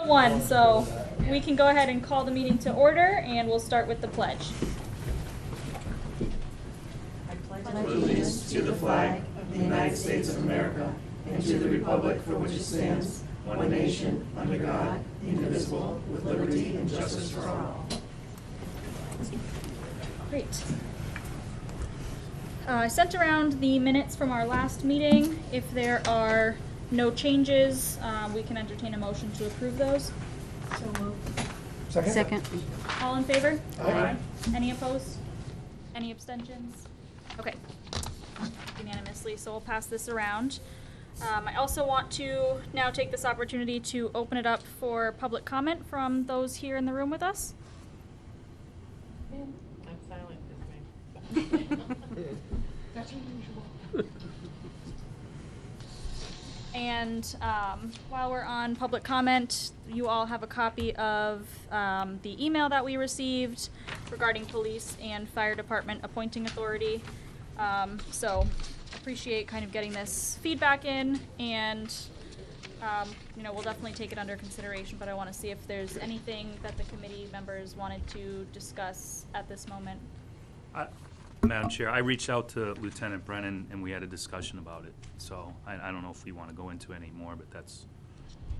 1:01, so we can go ahead and call the meeting to order, and we'll start with the pledge. I pledge allegiance to the flag of the United States of America and to the republic for which it stands, one nation, under God, indivisible, with liberty and justice for all. Great. I sent around the minutes from our last meeting. If there are no changes, we can entertain a motion to approve those. So moved. Second. All in favor? Aye. Any opposed? Any abstentions? Okay. Unanimously, so we'll pass this around. I also want to now take this opportunity to open it up for public comment from those here in the room with us. I'm silent this way. That's unusual. And while we're on public comment, you all have a copy of the email that we received regarding police and fire department appointing authority. So appreciate kind of getting this feedback in, and we'll definitely take it under consideration, but I want to see if there's anything that the committee members wanted to discuss at this moment. Madam Chair, I reached out to Lieutenant Brennan and we had a discussion about it. So I don't know if we want to go into it anymore, but that's...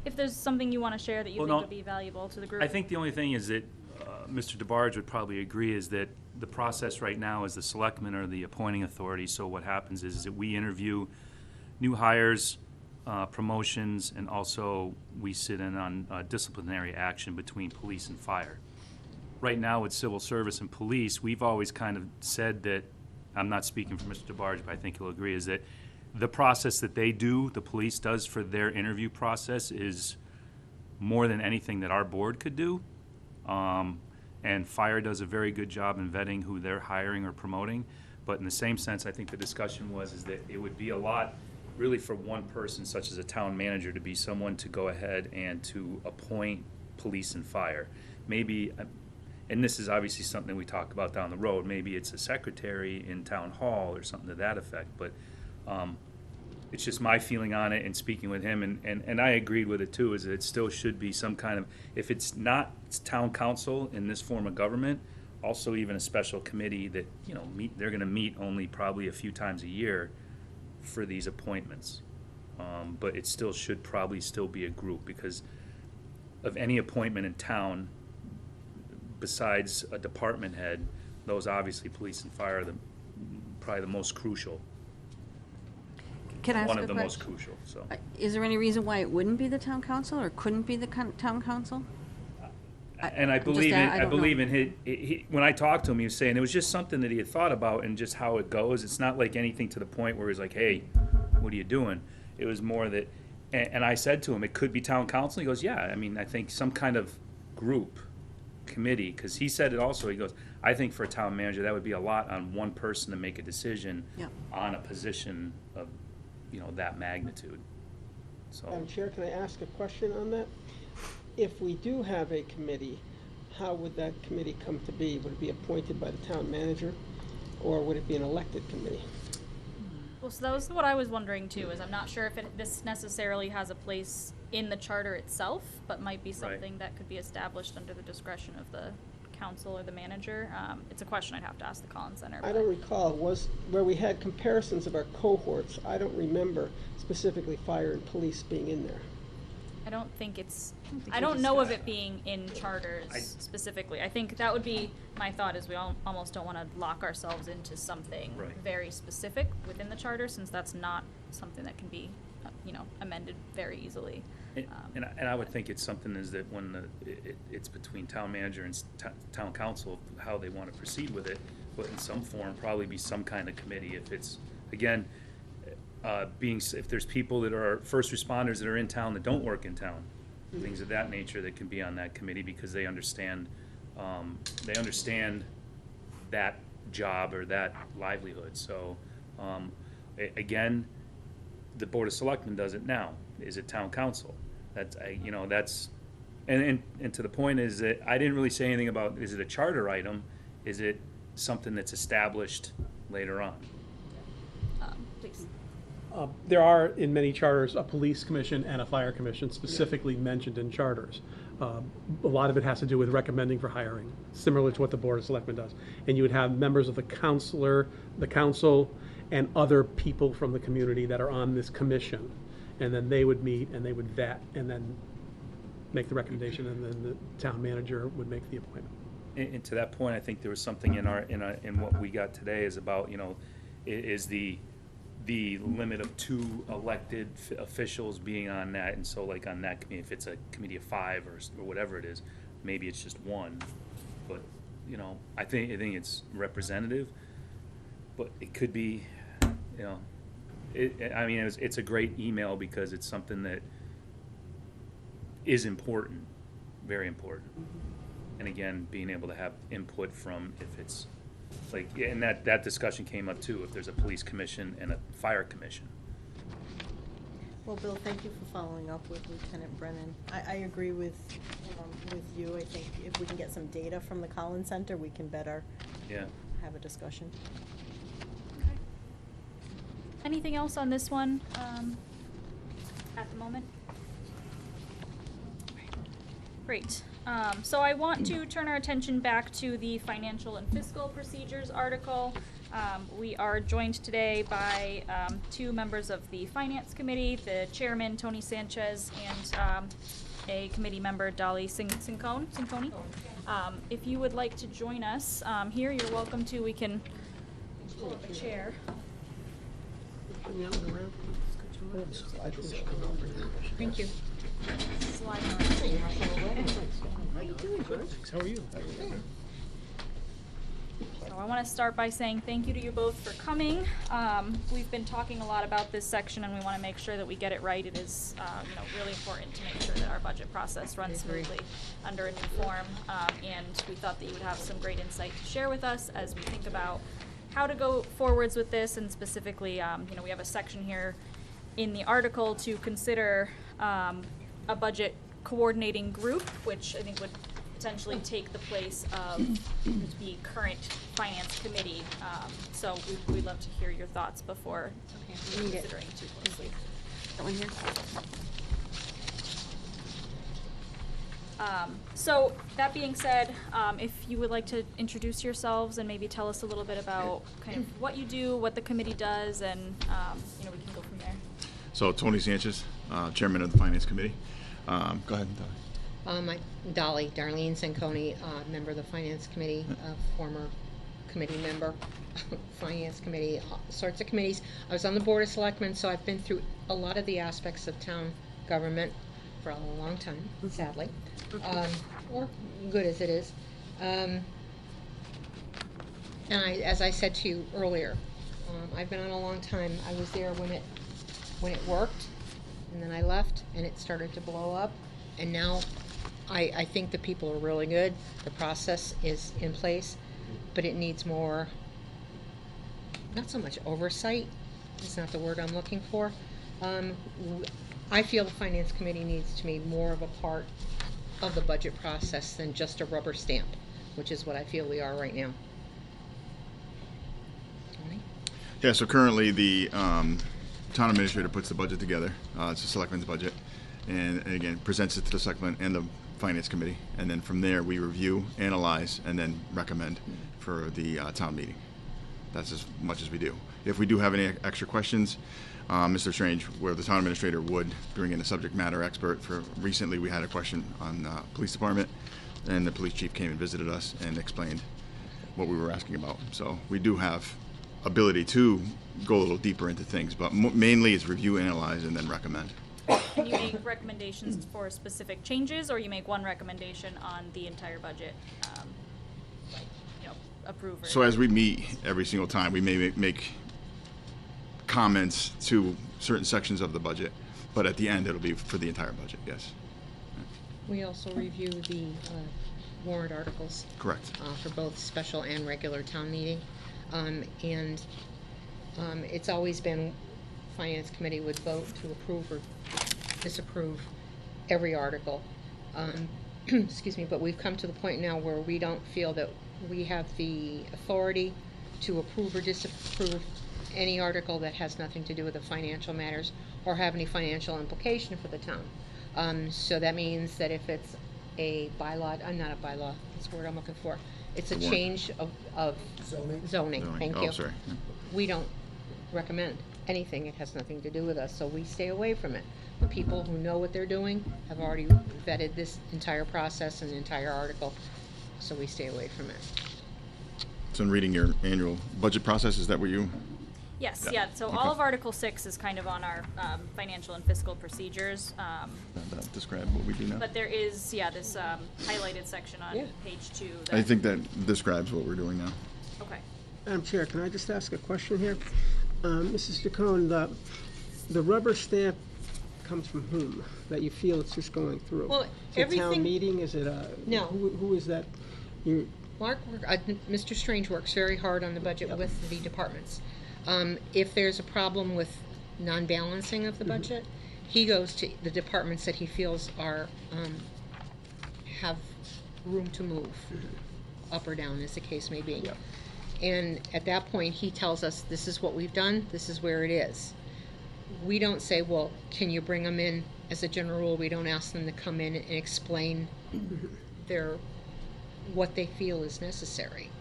If there's something you want to share that you Well, think no. would be valuable to the group. I think the only thing is that Mr. DeBarge would probably agree is that the process right now is the selectmen are the appointing authority. So what happens is that we interview new hires, promotions, and also we sit in on disciplinary action between police and fire. Right now with civil service and police, we've always kind of said that, I'm not speaking for Mr. DeBarge, but I think he'll agree, is that the process that they do, the police does for their interview process is more than anything that our board could do. And fire does a very good job in vetting who they're hiring or promoting. But in the same sense, I think the discussion was that it would be a lot really for one person, such as a town manager, to be someone to go ahead and to appoint police and fire. Maybe, and this is obviously something we talk about down the road, maybe it's a secretary in town hall or something to that effect, but it's just my feeling on it and speaking with him, and I agreed with it too, is that it still should be some kind of, if it's not town council in this form of government, also even a special committee that, they're gonna meet only probably a few times a year for these appointments. But it still should probably still be a group, because of any appointment in town, besides a department head, those obviously police and fire are probably the most crucial. Can I ask One a of the most question? crucial, so. Is there any reason why it wouldn't be the town council or couldn't be the town council? And I I'm just believe in, I I don't know. believe in he, when I talked to him, he was saying it was just something that he had thought about and just how it goes. It's not like anything to the point where he's like, hey, what are you doing? It was more that, and I said to him, it could be town council. He goes, yeah, I mean, I think some kind of group, committee, because he said it also, he goes, I think for a town manager, that would be a lot on one person to make a decision Yeah. on a position of, that magnitude. So. Madam Chair, can I ask a question on that? If we do have a committee, how would that committee come to be? Would it be appointed by the town manager, or would it be an elected committee? Well, so that was what I was wondering too, is I'm not sure if this necessarily has a place in the charter itself, but might be something that could be established under the discretion of the council or the manager. It's a question I'd have to ask the Collins Center. I don't recall, where we had comparisons of our cohorts, I don't remember specifically fire and police being in there. I don't think it's, think I we don't know of discussed it being in charters specifically. I think that would be, my thought is we almost don't want to lock ourselves into something Right. very specific within the charter, since that's not something that can be, amended very easily. And I would think it's something is that when it's between town manager and town council, how they want to proceed with it, but in some form, probably be some kind of committee if it's, again, if there's people that are first responders that are in town that don't work in town, things of that nature that can be on that committee because they understand that job or that livelihood. So, again, the Board of Selectmen does it now. Is it town council? That's, and to the point is that I didn't really say anything about, is it a charter item? Is it something that's established later on? Please. There are, in many charters, a police commission and a fire commission specifically mentioned in charters. A lot of it has to do with recommending for hiring, similar to what the Board of Selectmen does. And you would have members of the council, and other people from the community that are on this commission. And then they would meet and they would vet and then make the recommendation, and then the town manager would make the appointment. And to that point, I think there was something in what we got today is about, is the limit of 2 elected officials being on that, and so like on that committee, if it's a committee of 5 or whatever it is, maybe it's just 1. But, I think it's representative, but it could be, it's a great email because it's something that is important, very important. And again, being able to have input from, if it's like, and that discussion came up too, if there's a police commission and a fire commission. Well, Bill, thank you for following up with Lieutenant Brennan. I agree with you. I think if we can get some data from the Collins Center, we can better have a discussion. Okay. Anything else on this one at the moment? Great. So I want to turn our attention back to the financial and fiscal procedures article. We are joined today by 2 members of the Finance Committee, the Chairman, Tony Sanchez, and a committee member, Dolly Cincone. If you would like to join us here, you're welcome to. We can pull up a chair. Thank you. Slide on. How are you? So I want to start by saying thank you to you both for coming. We've been talking a lot about this section, and we want to make sure that we get it right. It is, really important to make sure that our budget process runs smoothly under a new form. And we thought that you would have some great insight to share with us as we think about how to go forwards with this, and specifically, we have a section here in the article to consider a budget coordinating group, which I think would potentially take the place of the current finance committee. So we'd love to hear your thoughts before considering too closely. That one here? So that being said, if you would like to introduce yourselves and maybe tell us a little bit about kind of what you do, what the committee does, and we can go from there. So Tony Sanchez, Chairman of the Finance Committee. Go ahead, Dolly. Darlene Cincone, member of the Finance Committee, former committee member, Finance Committee, all sorts of committees. I was on the Board of Selectmen, so I've been through a lot of the aspects of town government for a long time, sadly, or good as it is. And as I said to you earlier, I've been on a long time. I was there when it worked, and then I left, and it started to blow up, and now I think the people are really good. The process is in place, but it needs more, not so much oversight, it's not the word I'm looking for. I feel the Finance Committee needs to be more of a part of the budget process than just a rubber stamp, which is what I feel we are right now. Tony? Yeah, so currently the town administrator puts the budget together. It's the selectmen's budget, and again presents it to the selectmen and the Finance Committee, and then from there we review, analyze, and then recommend for the town meeting. That's as much as we do. If we do have any extra questions, Mr. Strange, where the town administrator would bring in a subject matter expert. For recently we had a question on the police department, and the police chief came and visited us and explained what we were asking about. So we do have ability to go a little deeper into things, but mainly it's review, analyze, and then recommend. And you make recommendations for specific changes, or you make one recommendation on the entire budget, approve? So as we meet every single time, we may make comments to certain sections of the budget, but at the end it'll be for the entire budget, yes. We also review the warrant articles. Correct. For both special and regular town meeting. It's always been Finance Committee would vote to approve or disapprove every article. Excuse me, but we've come to the point now where we don't feel that we have the authority to approve or disapprove any article that has nothing to do with the financial matters or have any financial implication for the town. So that means that if it's a bylaw, not a bylaw, that's the word I'm looking for. It's a Warrant. change of zoning, thank you. Oh, sorry. We don't recommend anything, it has nothing to do with us, so we stay away from it. The people who know what they're doing have already vetted this entire process and the entire article, so we stay away from it. So in reading your annual budget process, is that what you? Yes, Yeah. yeah, so all Okay. of Article 6 is kind of on our financial and fiscal procedures. That describe what we do now? But there is, yeah, this highlighted section on Yeah. page 2. I think that describes what we're doing now. Okay. Madam Chair, can I just ask a question here? Mrs. Jacone, the rubber stamp comes from whom, that you feel it's just going through? Well, Is it town everything- meeting, is it a? No. Who is that? You, Mr. Strange works very hard on the budget Yep. with the departments. If there's a problem with non-balancing of the budget, he goes to the departments that he feels are, have room to move, up or down, as the case may be. Yep. And at that point, he tells us, this is what we've done, this is where it is. We don't say, well, can you bring them in? As a general rule, we don't ask them to come in and explain what they feel is necessary.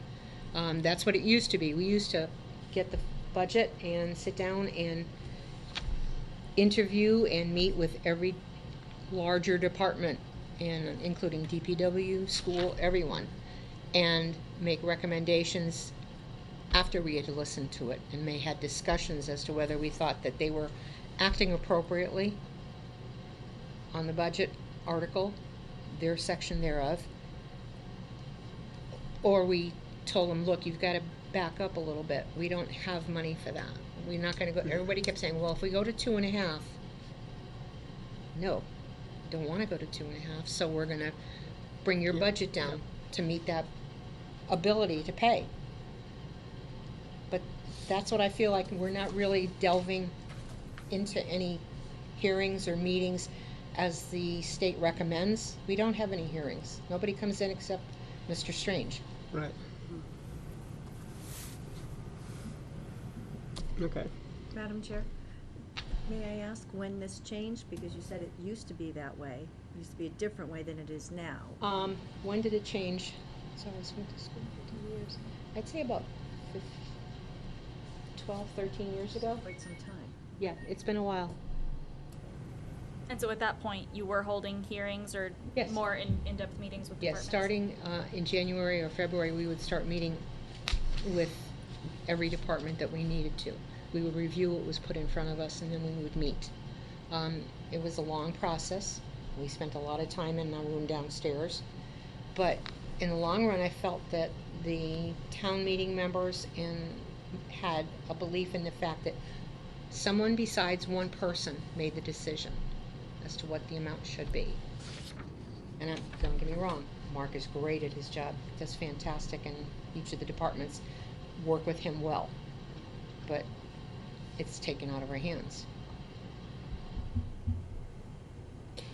That's what it used to be. We used to get the budget and sit down and interview and meet with every larger department, and including DPW, school, everyone, and make recommendations after we had listened to it, and may had discussions as to whether we thought that they were acting appropriately on the budget article, their section thereof, or we told them, look, you've got to back up a little bit. We don't have money for that. We're not going to go. Everybody kept saying, well, if we go to 2.5, no, don't want to go to 2.5. So we're going to bring your budget down to meet that ability to pay. But that's what I feel like. We're not really delving into any hearings or meetings as the state recommends. We don't have any hearings. Nobody comes in except Mr. Strange. right. Okay. Madam Chair, may I ask when this changed? Because you said it used to be that way. It used to be a different way than it is now. When did it change? So I went to school 15 years. I'd say about 12, 13 years ago. Quite some time. Yeah, it's been a while. And so at that point, you were holding hearings or Yes. more in-depth meetings with Yes, departments? starting in January or February, we would start meeting with every department that we needed to. We would review what was put in front of us, and then we would meet. It was a long process. We spent a lot of time in our room downstairs. But in the long run, I felt that the town meeting members had a belief in the fact that someone besides one person made the decision as to what the amount should be. And don't get me wrong, Mark is great at his job, does fantastic, and each of the departments work with him well. But it's taken out of our hands.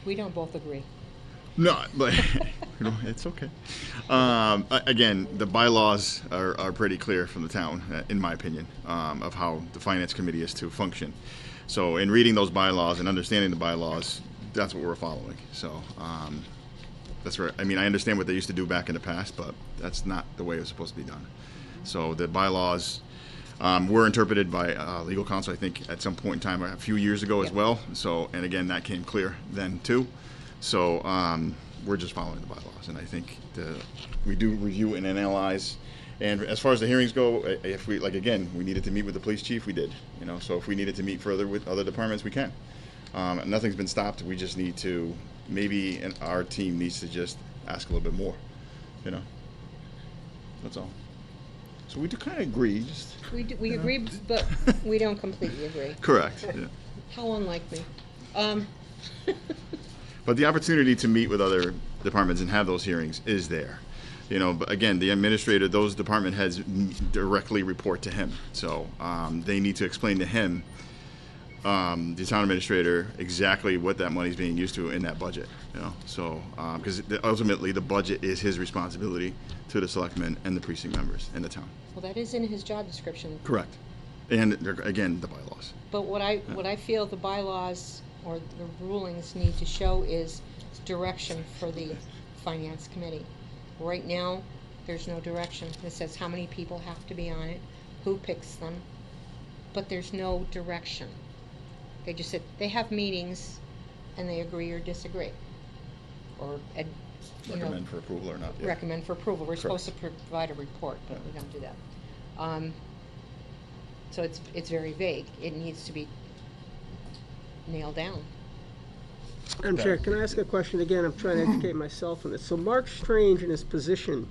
We don't both agree. No, but it's okay. Again, the bylaws are pretty clear from the town, in my opinion, of how the finance committee is to function. So in reading those bylaws and understanding the bylaws, that's what we're following. So that's right. I mean, I understand what they used to do back in the past, but that's not the way it was supposed to be done. So the bylaws were interpreted by legal counsel, I think, at some point in time a few years ago as well. So, and again, that came clear then too. So we're just following the bylaws, and I think we do review and analyze. And as far as the hearings go, if we, like, again, we needed to meet with the police chief, we did. You know, so if we needed to meet further with other departments, we can. Nothing's been stopped. We just need to, maybe our team needs to just ask a little bit more. You know, that's all. So we do kind of agree. Just We agree, but we don't completely agree. correct. Yeah. How unlike me. But the opportunity to meet with other departments and have those hearings is there. You know, but again, the administrator, those department heads directly report to him. So they need to explain to him, the town administrator, exactly what that money is being used to in that budget. You know, so because ultimately the budget is his responsibility to the selectmen and the precinct members in the town. Well, that is in his job description. Correct. And again, the bylaws. But what I feel the bylaws or the rulings need to show is direction for the finance committee. Right now, there's no direction. It says how many people have to be on it, who picks them, but there's no direction. They just said, they have meetings and they agree or disagree. Or, you know, Recommend for approval or not. Yeah. recommend for approval. We're Correct. supposed to provide a report, but we don't do that. So it's very vague. It needs to be nailed down. Madam Chair, can I ask a question again? I'm trying to educate myself on this. So Mark Strange in his position,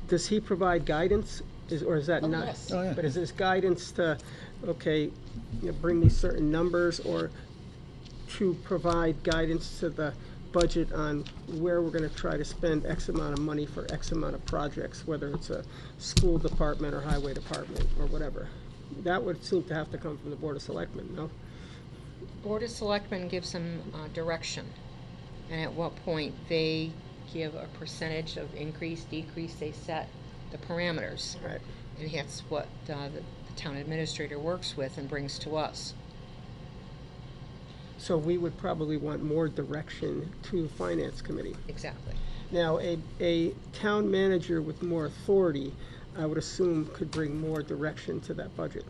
does he provide guidance, or is that Oh, not? yes. Oh, yeah. But is this guidance to, okay, you know, bring these certain numbers, or to provide guidance to the budget on where we're gonna try to spend X amount of money for X amount of projects, whether it's a school department or highway department or whatever? That would seem to have to come from the Board of Selectmen, no? Board of Selectmen gives them direction, and at what point they give a percentage of increase, decrease, they set the parameters. Right. And that's what the town administrator works with and brings to us. So we would probably want more direction to the Finance Committee. Exactly. Now, a town manager with more authority, I would assume, could bring more direction to that budget.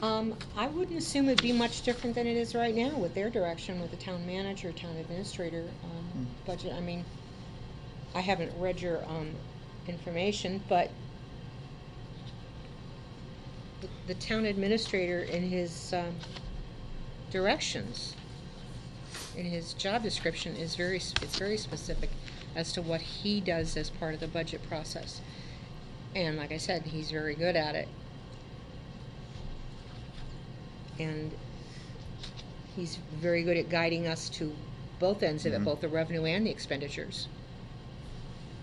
I wouldn't assume it'd be much different than it is right now with their direction, with the town manager, town administrator budget. I mean, I haven't read your information, but the town administrator in his directions, in his job description, is very specific as to what he does as part of the budget process. And like I said, he's very good at it. And he's very good at guiding us to both ends of it, both the revenue and the expenditures,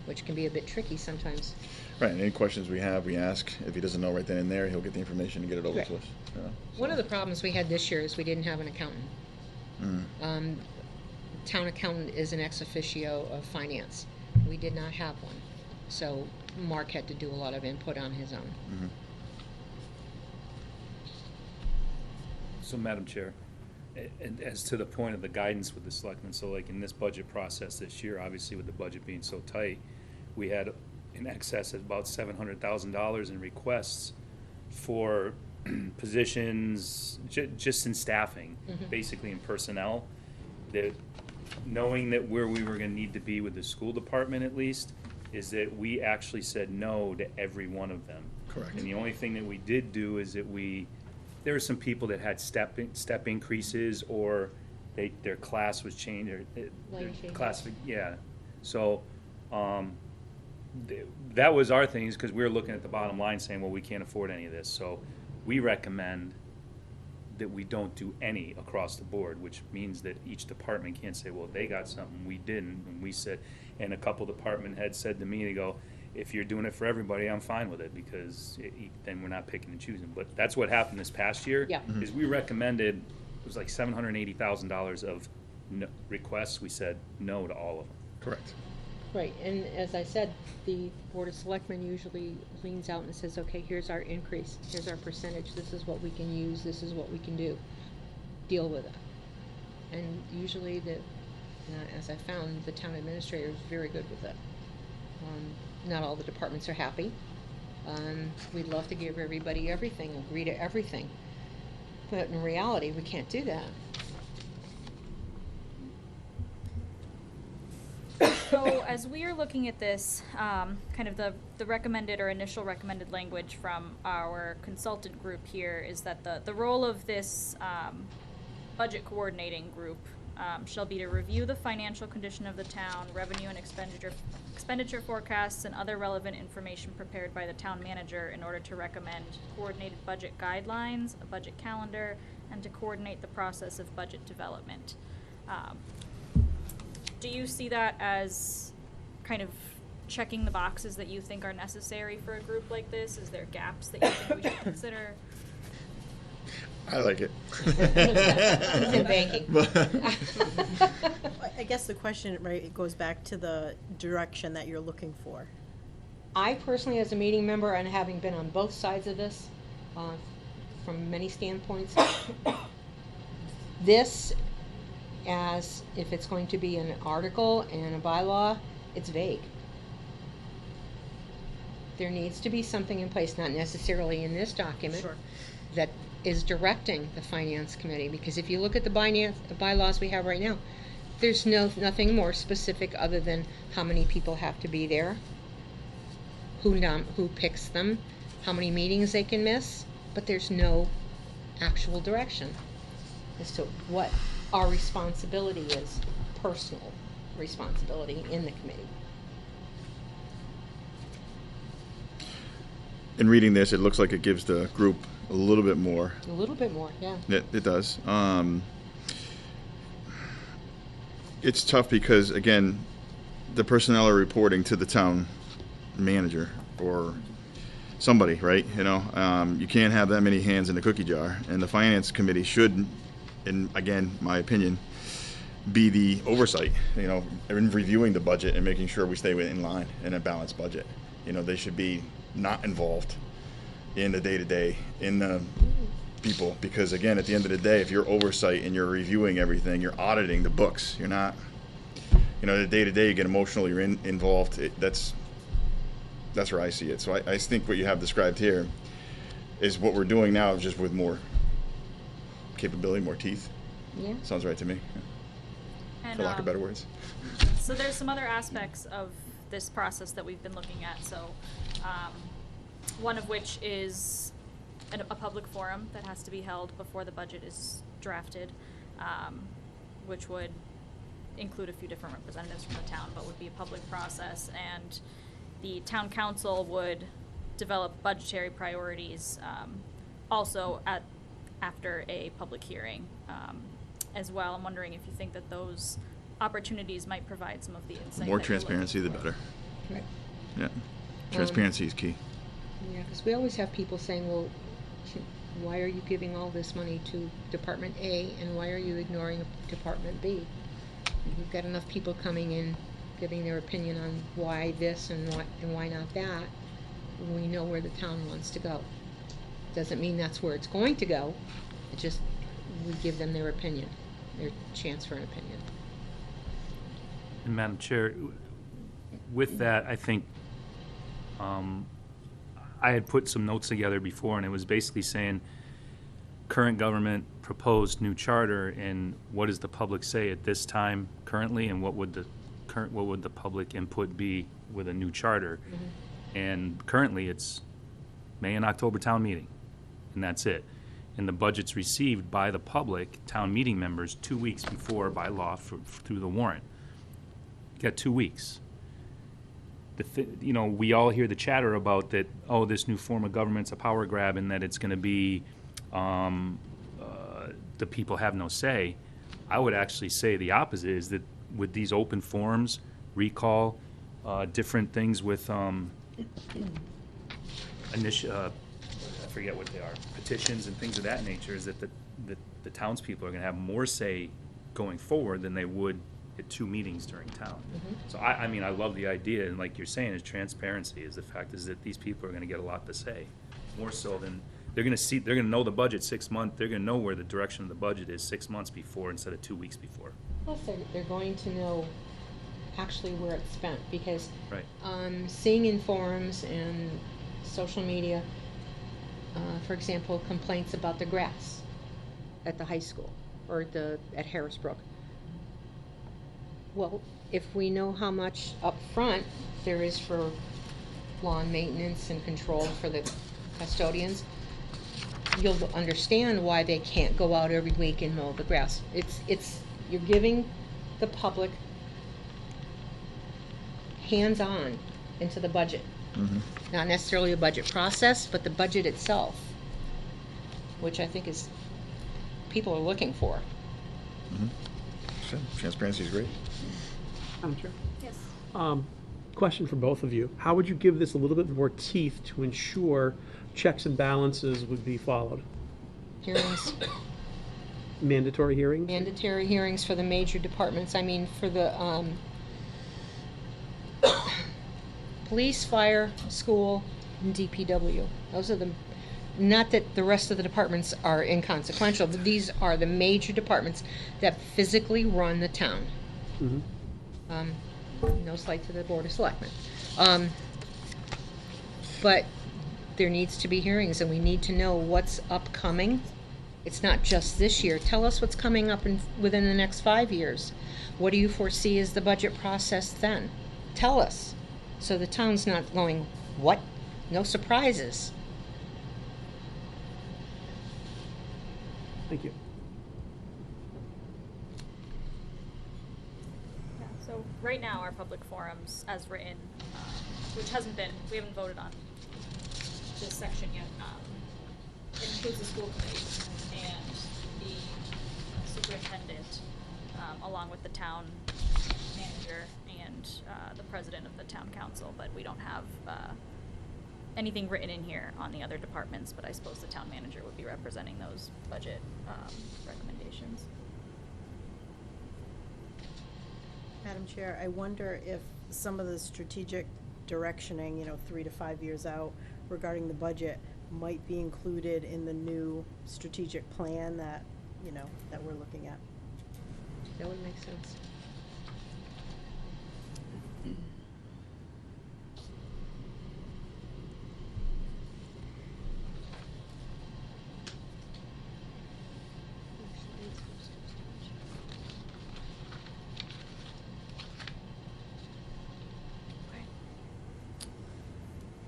which can be a bit tricky sometimes. Right, and any questions we have, we ask. If he doesn't know right then and there, he'll get the information and get it over Right. to us. You know, One so. of the problems we had this year is we didn't have an accountant. Town accountant is an ex officio of finance. We did not have one. So Mark had to do a lot of input on his own. So, Madam Chair, and as to the point of the guidance with the selectmen, so like in this budget process this year, obviously with the budget being so tight, we had in excess of about $700,000 in requests for positions, just in staffing, basically in personnel, that knowing that where we were gonna need to be with the school department at least, is that we actually said no to every one of them. Correct. And the only thing that we did do is that there were some people that had step increases, or their class was changed, or their Line changes. class, yeah. So, that was our thing, is because we were looking at the bottom line saying, well, we can't afford any of this. So we recommend that we don't do any across the board, which means that each department can't say, well, they got something, we didn't. And we said, and a couple department heads said to me, they go, if you're doing it for everybody, I'm fine with it, because then we're not picking and choosing. But that's what happened this past year. Yeah. Is we recommended, it was like $780,000 of requests. We said no to all of them. Correct. Right, and as I said, the Board of Selectmen usually leans out and says, okay, here's our increase, here's our percentage, this is what we can use, this is what we can do. Deal with it. And usually as I found, the town administrator is very good with it. Not all the departments are happy. We'd love to give everybody everything, agree to everything. But in reality, we can't do that. So as we are looking at this, kind of the recommended or initial recommended language from our consultant group here is that the role of this budget coordinating group shall be to review the financial condition of the town, revenue and expenditure forecasts, and other relevant information prepared by the town manager in order to recommend coordinated budget guidelines, a budget calendar, and to coordinate the process of budget development. Do you see that as kind of checking the boxes that you think are necessary for a group like this? Is there gaps that you think we should consider? I like it. It's in banking. I guess the question, right, it goes back to the direction that you're looking for. I personally, as a meeting member, and having been on both sides of this, from many standpoints, this as if it's going to be an article and a bylaw, it's vague. There needs to be something in place, not necessarily in this document, Sure. that is directing the finance committee, because if you look at the bylaws we have right now, there's nothing more specific other than how many people have to be there, who picks them, how many meetings they can miss, but there's no actual direction as to what our responsibility is, personal responsibility in the committee. In reading this, it looks like it gives the group a little bit more. A little bit more, yeah. It does. It's tough because, again, the personnel are reporting to the town manager or somebody, right? You know, you can't have that many hands in the cookie jar, and the finance committee should, in again, my opinion, be the oversight. You know, in reviewing the budget and making sure we stay in line in a balanced budget. You know, they should be not involved in the day-to-day, in the people, because again, at the end of the day, if you're oversight and you're reviewing everything, you're auditing the books. You're not, you know, the day-to-day you get emotional, you're involved. That's where I see it. So I think what you have described here is what we're doing now, just with more capability, more teeth. Yeah. Sounds right to me, And, for lack of better words. So there's some other aspects of this process that we've been looking at. So one of which is a public forum that has to be held before the budget is drafted, which would include a few different representatives from the town, but would be a public process. And the town council would develop budgetary priorities also after a public hearing as well. I'm wondering if you think that those opportunities might provide some of the insight. More that you're looking transparency, the for. better. Right. Yeah, transparency is key. Yeah, because we always have people saying, well, why are you giving all this money to Department A and why are you ignoring Department B? You've got enough people coming in, giving their opinion on why this and why not that. We know where the town wants to go. Doesn't mean that's where it's going to go. It just, we give them their opinion, their chance for an opinion. And Madam Chair, with that, I think I had put some notes together before, and it was basically saying current government proposed new charter, and what does the public say at this time currently, and what would the public input be with a new charter? Mm-hmm. And currently, it's May and October town meeting, and that's it. And the budget's received by the public, town meeting members, 2 weeks before by law through the warrant. You got 2 weeks. We all hear the chatter about that, oh, this new form of government's a power grab and that it's going to be the people have no say. I would actually say the opposite is that with these open forums, recall, different things with I forget what they are, petitions and things of that nature, is that the townspeople are going to have more say going forward than they would at 2 meetings during town. Mm-hmm. So I mean, I love the idea, and like you're saying, is transparency is the fact is that these people are going to get a lot to say, more so than they're going to know the budget 6 months. They're going to know where the direction of the budget is 6 months before instead of 2 weeks before. Plus, they're going to know actually where it's spent, because right. Seeing in forums and social media, for example, complaints about the grass at the high school or at Harrisbrook. Well, if we know how much up front there is for lawn maintenance and control for the custodians, you'll understand why they can't go out every week and mow the grass. You're giving the public hands-on into the budget. Mm-hmm. Not necessarily a budget process, but the budget itself, which I think is people are looking for. Mm-hmm. Sure. Transparency is great. Madam Chair? Yes. Question for both of you. How would you give this a little bit more teeth to ensure checks and balances would be followed? Hearings. Mandatory hearings? Mandatory hearings for the major departments. I mean, for the police, fire, school, and DPW. Those are not that the rest of the departments are inconsequential, but these are the major departments that physically run the town. No slight to the Board of Selectmen. But there needs to be hearings, and we need to know what's upcoming. It's not just this year. Tell us what's coming up within the next 5 years. What do you foresee as the budget process then? Tell us, so the town's not going, what? No surprises. Thank you. Yeah, so right now, our public forums, as written, which we haven't voted on this section yet, includes the school committee and the superintendent, along with the town manager and the president of the town council, but we don't have anything written in here on the other departments, but I suppose the town manager would be representing those budget recommendations. Madam Chair, I wonder if some of the strategic directioning, 3 to 5 years out regarding the budget might be included in the new strategic plan that, that we're looking at. That would make sense.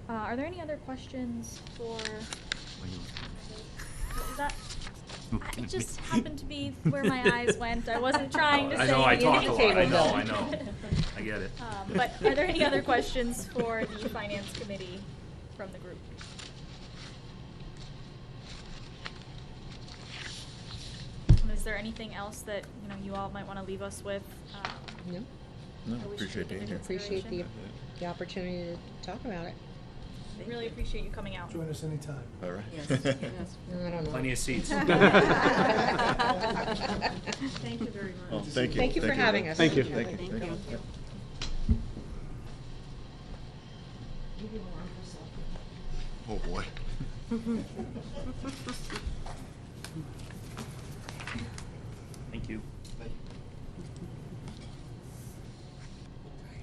Are there any other questions for? What was that? It just happened to be where my eyes went. I wasn't trying to say. I know, I talk a lot, I know, Bill. I know. I get it. But are there any other questions for the finance committee from the group? Is there anything else that, you all might want to leave us with? No? No, or we should appreciate take being into here. Appreciate consideration? the opportunity to talk about it. Really appreciate you coming out. Join us anytime. All right. Yes, yes. No, I don't know. Plenty of seats. Thank you very much. Well, thank you. Thank you for having us. Thank you. Thank you. Thank you. Oh, boy. Thank you.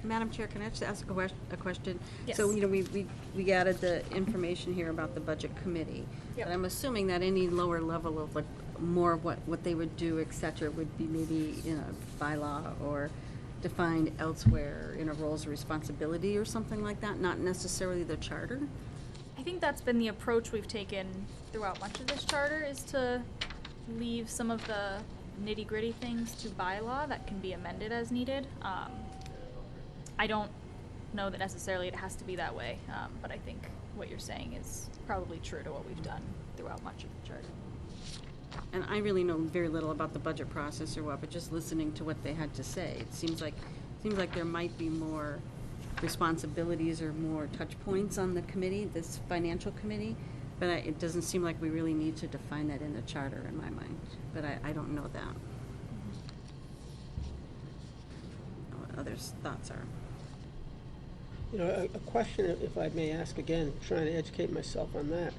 Madam Chair, can I just ask a question? Yes. So, we added the information here about the Budget Committee. Yep. But I'm assuming that any lower level of more of what they would do, et cetera, would be maybe in a bylaw or defined elsewhere in a roles of responsibility or something like that, not necessarily the charter? I think that's been the approach we've taken throughout much of this charter, is to leave some of the nitty-gritty things to bylaw that can be amended as needed. I don't know that necessarily it has to be that way, but I think what you're saying is probably true to what we've done throughout much of the charter. And I really know very little about the budget process or what, but just listening to what they had to say, it seems like there might be more responsibilities or more touch points on the committee, this financial committee, but it doesn't seem like we really need to define that in the charter in my mind, but I don't know that. What others' thoughts are. A question, if I may ask again, trying to educate myself on that.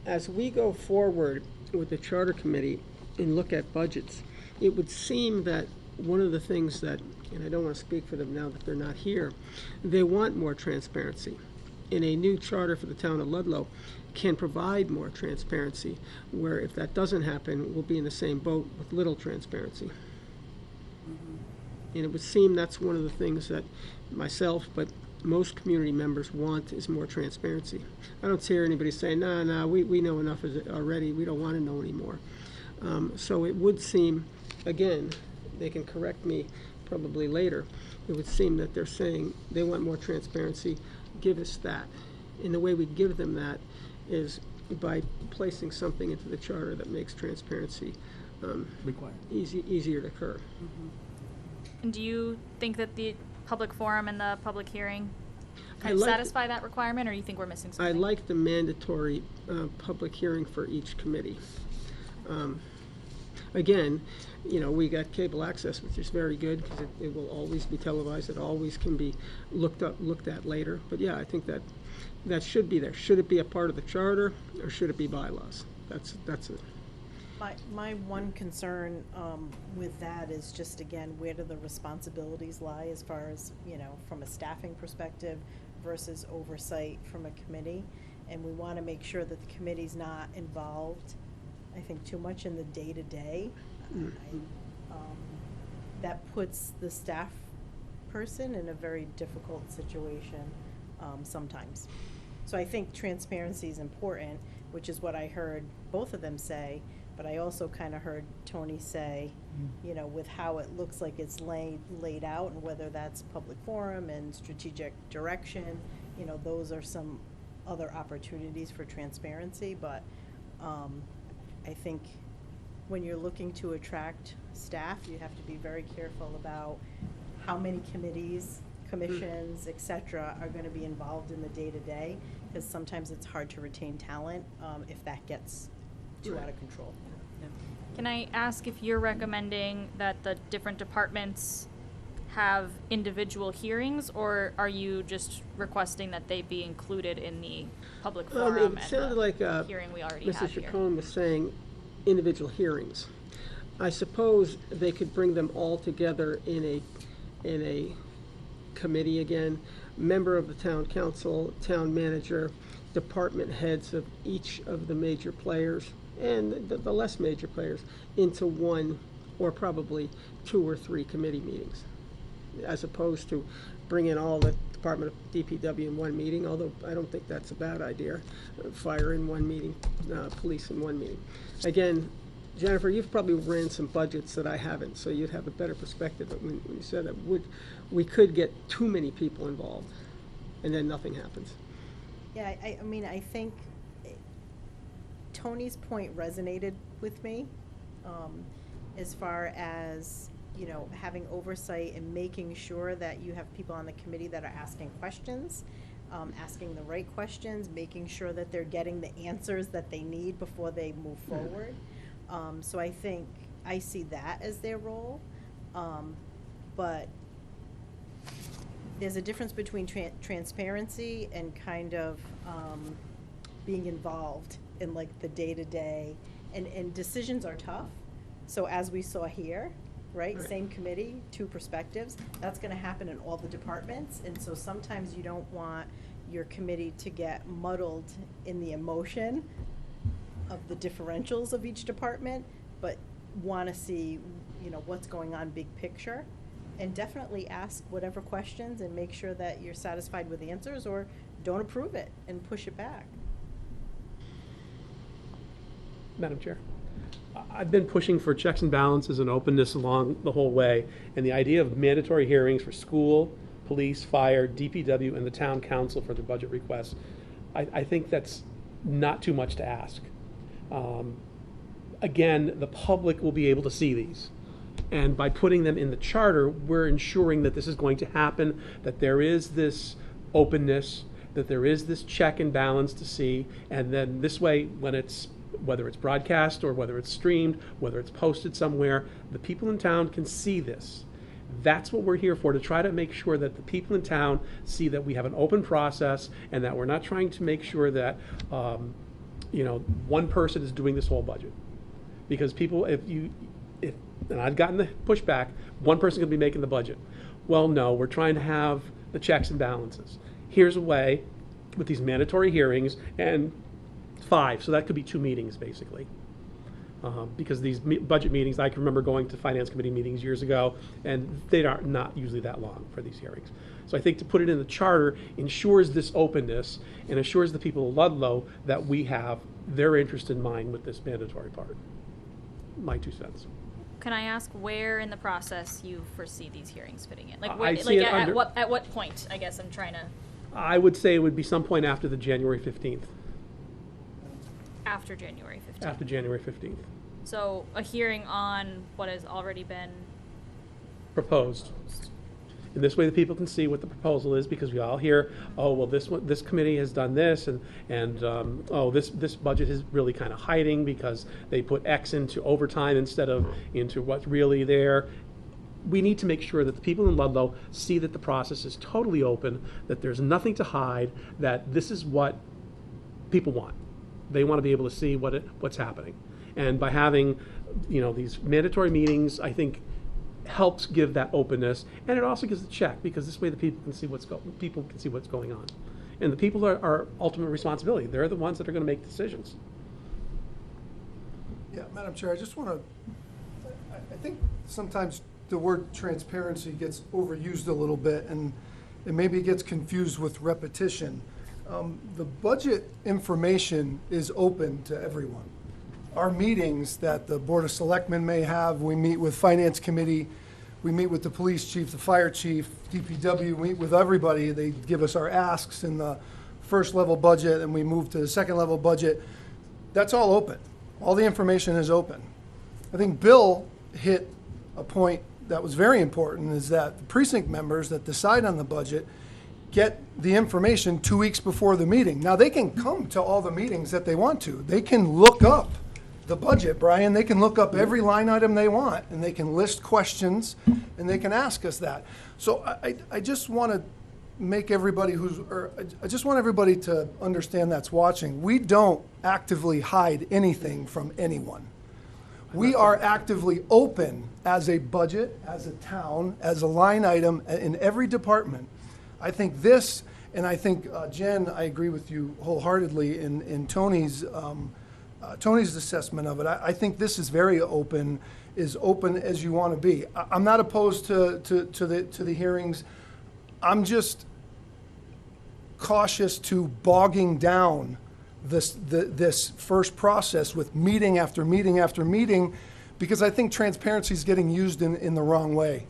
As we go forward with the Charter Committee and look at budgets, it would seem that one of the things that, and I don't want to speak for them now that they're not here, they want more transparency. And a new charter for the town of Ludlow can provide more transparency, where if that doesn't happen, we'll be in the same boat with little transparency. And it would seem that's one of the things that myself, but most community members want, is more transparency. I don't hear anybody saying, no, we know enough already, we don't want to know anymore. So it would seem, again, they can correct me probably later, it would seem that they're saying they want more transparency, give us that. And the way we give them that is by placing something into the charter that makes transparency Required. easier to occur. And do you think that the public forum and the public hearing I like- satisfy that requirement, or you think we're missing I something? like the mandatory public hearing for each committee. Again, we got cable access, which is very good because it will always be televised. It always can be looked at later. But yeah, I think that that should be there. Should it be a part of the charter, or should it be bylaws? That's it. My one concern with that is just, again, where do the responsibilities lie as far as, from a staffing perspective versus oversight from a committee? And we want to make sure that the committee's not involved, I think, too much in the day-to-day. That puts the staff person in a very difficult situation sometimes. So I think transparency is important, which is what I heard both of them say, but I also kind of heard Tony say, with how it looks like it's laid out, and whether that's public forum and strategic direction, those are some other opportunities for transparency. But I think when you're looking to attract staff, you have to be very careful about how many committees, commissions, et cetera, are going to be involved in the day-to-day, because sometimes it's hard to retain talent if that gets too out of control. Can I ask if you're recommending that the different departments have individual hearings, or are you just requesting that they be included in the public forum It sounded like hearing we already have Mrs. here? Chacon was saying individual hearings. I suppose they could bring them all together in a committee again. Member of the town council, town manager, department heads of each of the major players, and the less major players, into one or probably 2 or 3 committee meetings, as opposed to bringing all the Department of DPW in one meeting, although I don't think that's a bad idea. Fire in one meeting, police in one meeting. Again, Jennifer, you've probably ran some budgets that I haven't, so you'd have a better perspective. But when you said that we could get too many people involved, and then nothing happens. Yeah, I mean, I think Tony's point resonated with me as far as, having oversight and making sure that you have people on the committee that are asking questions, asking the right questions, making sure that they're getting the answers that they need before they move forward. So I think I see that as their role. But there's a difference between transparency and kind of being involved in like the day-to-day, and decisions are tough. So as we saw here, right, same committee, 2 perspectives, that's going to happen in all the departments. And so sometimes you don't want your committee to get muddled in the emotion of the differentials of each department, but want to see, what's going on big picture. And definitely ask whatever questions and make sure that you're satisfied with the answers, or don't approve it and push it back. Madam Chair, I've been pushing for checks and balances and openness along the whole way, and the idea of mandatory hearings for school, police, fire, DPW, and the town council for their budget requests, I think that's not too much to ask. Again, the public will be able to see these. And by putting them in the charter, we're ensuring that this is going to happen, that there is this openness, that there is this check and balance to see, and then this way, whether it's broadcast or whether it's streamed, whether it's posted somewhere, the people in town can see this. That's what we're here for, to try to make sure that the people in town see that we have an open process, and that we're not trying to make sure that one person is doing this whole budget. Because people, and I've gotten the pushback, one person's going to be making the budget. Well, no, we're trying to have the checks and balances. Here's a way, with these mandatory hearings, and 5, so that could be 2 meetings, basically. Because these budget meetings, I can remember going to finance committee meetings years ago, and they are not usually that long for these hearings. So I think to put it in the charter ensures this openness and assures the people of Ludlow that we have their interest in mind with this mandatory part. My 2 cents. Can I ask where in the process you foresee these hearings fitting in? Like, I see it at under- what point? I guess I'm trying to. I would say it would be some point after the January 15th. After January 15th. After January 15th. So a hearing on what has already been Proposed. And this way the people can see what the proposal is, because we all hear, oh, well, this committee has done this, and oh, this budget is really kind of hiding because they put X into overtime instead of into what's really there. we need to make sure that the people in Ludlow see that the process is totally open, that there's nothing to hide, that this is what people want. They want to be able to see what's happening. And by having, these mandatory meetings, I think helps give that openness, and it also gives a check, because this way the people can see what's going on. And the people are ultimate responsibility. They're the ones that are going to make decisions. Yeah, Madam Chair, I just want to, I think sometimes the word transparency gets overused a little bit, and maybe gets confused with repetition. The budget information is open to everyone. Our meetings that the Board of Selectmen may have, we meet with Finance Committee, we meet with the police chief, the fire chief, DPW, we meet with everybody. They give us our asks in the first level budget, and we move to the second level budget. That's all open. All the information is open. I think Bill hit a point that was very important, is that the precinct members that decide on the budget get the information 2 weeks before the meeting. Now, they can come to all the meetings that they want to. They can look up the budget, Brian. They can look up every line item they want, and they can list questions, and they can ask us that. So I just want to make everybody I just want everybody to understand that's watching. We don't actively hide anything from anyone. We are actively open as a budget, as a town, as a line item in every department. I think this, and I think, Jen, I agree with you wholeheartedly in Tony's assessment of it. I think this is very open, as you want to be. I'm not opposed to the hearings. I'm just cautious to bogging down this first process with meeting after meeting after meeting, because I think transparency is getting used in the wrong way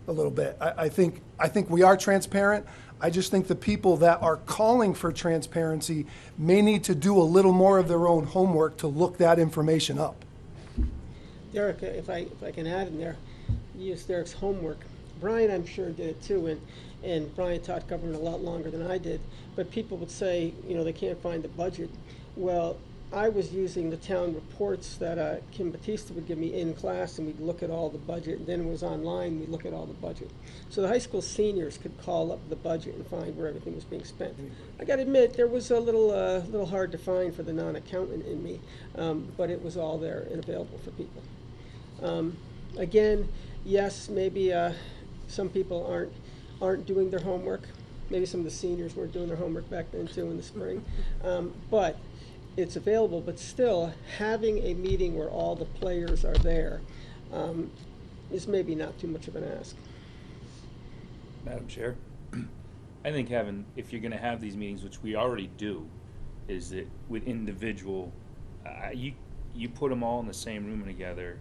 a little bit. I think we are transparent. I just think the people that are calling for transparency may need to do a little more of their own homework to look that information up. Derek, if I can add in there, use Derek's homework. Brian, I'm sure, did it too, and Brian taught government a lot longer than I did. But people would say, they can't find the budget. Well, I was using the town reports that Kim Batista would give me in class, and we'd look at all the budget. And then it was online, we'd look at all the budget. So the high school seniors could call up the budget and find where everything was being spent. I got to admit, there was a little hard to find for the non-accountant in me, but it was all there and available for people. Again, yes, maybe some people aren't doing their homework. Maybe some of the seniors weren't doing their homework back then too in the spring, but it's available. But still, having a meeting where all the players are there is maybe not too much of an ask. Madam Chair, I think if you're going to have these meetings, which we already do, is that with individual, you put them all in the same room together.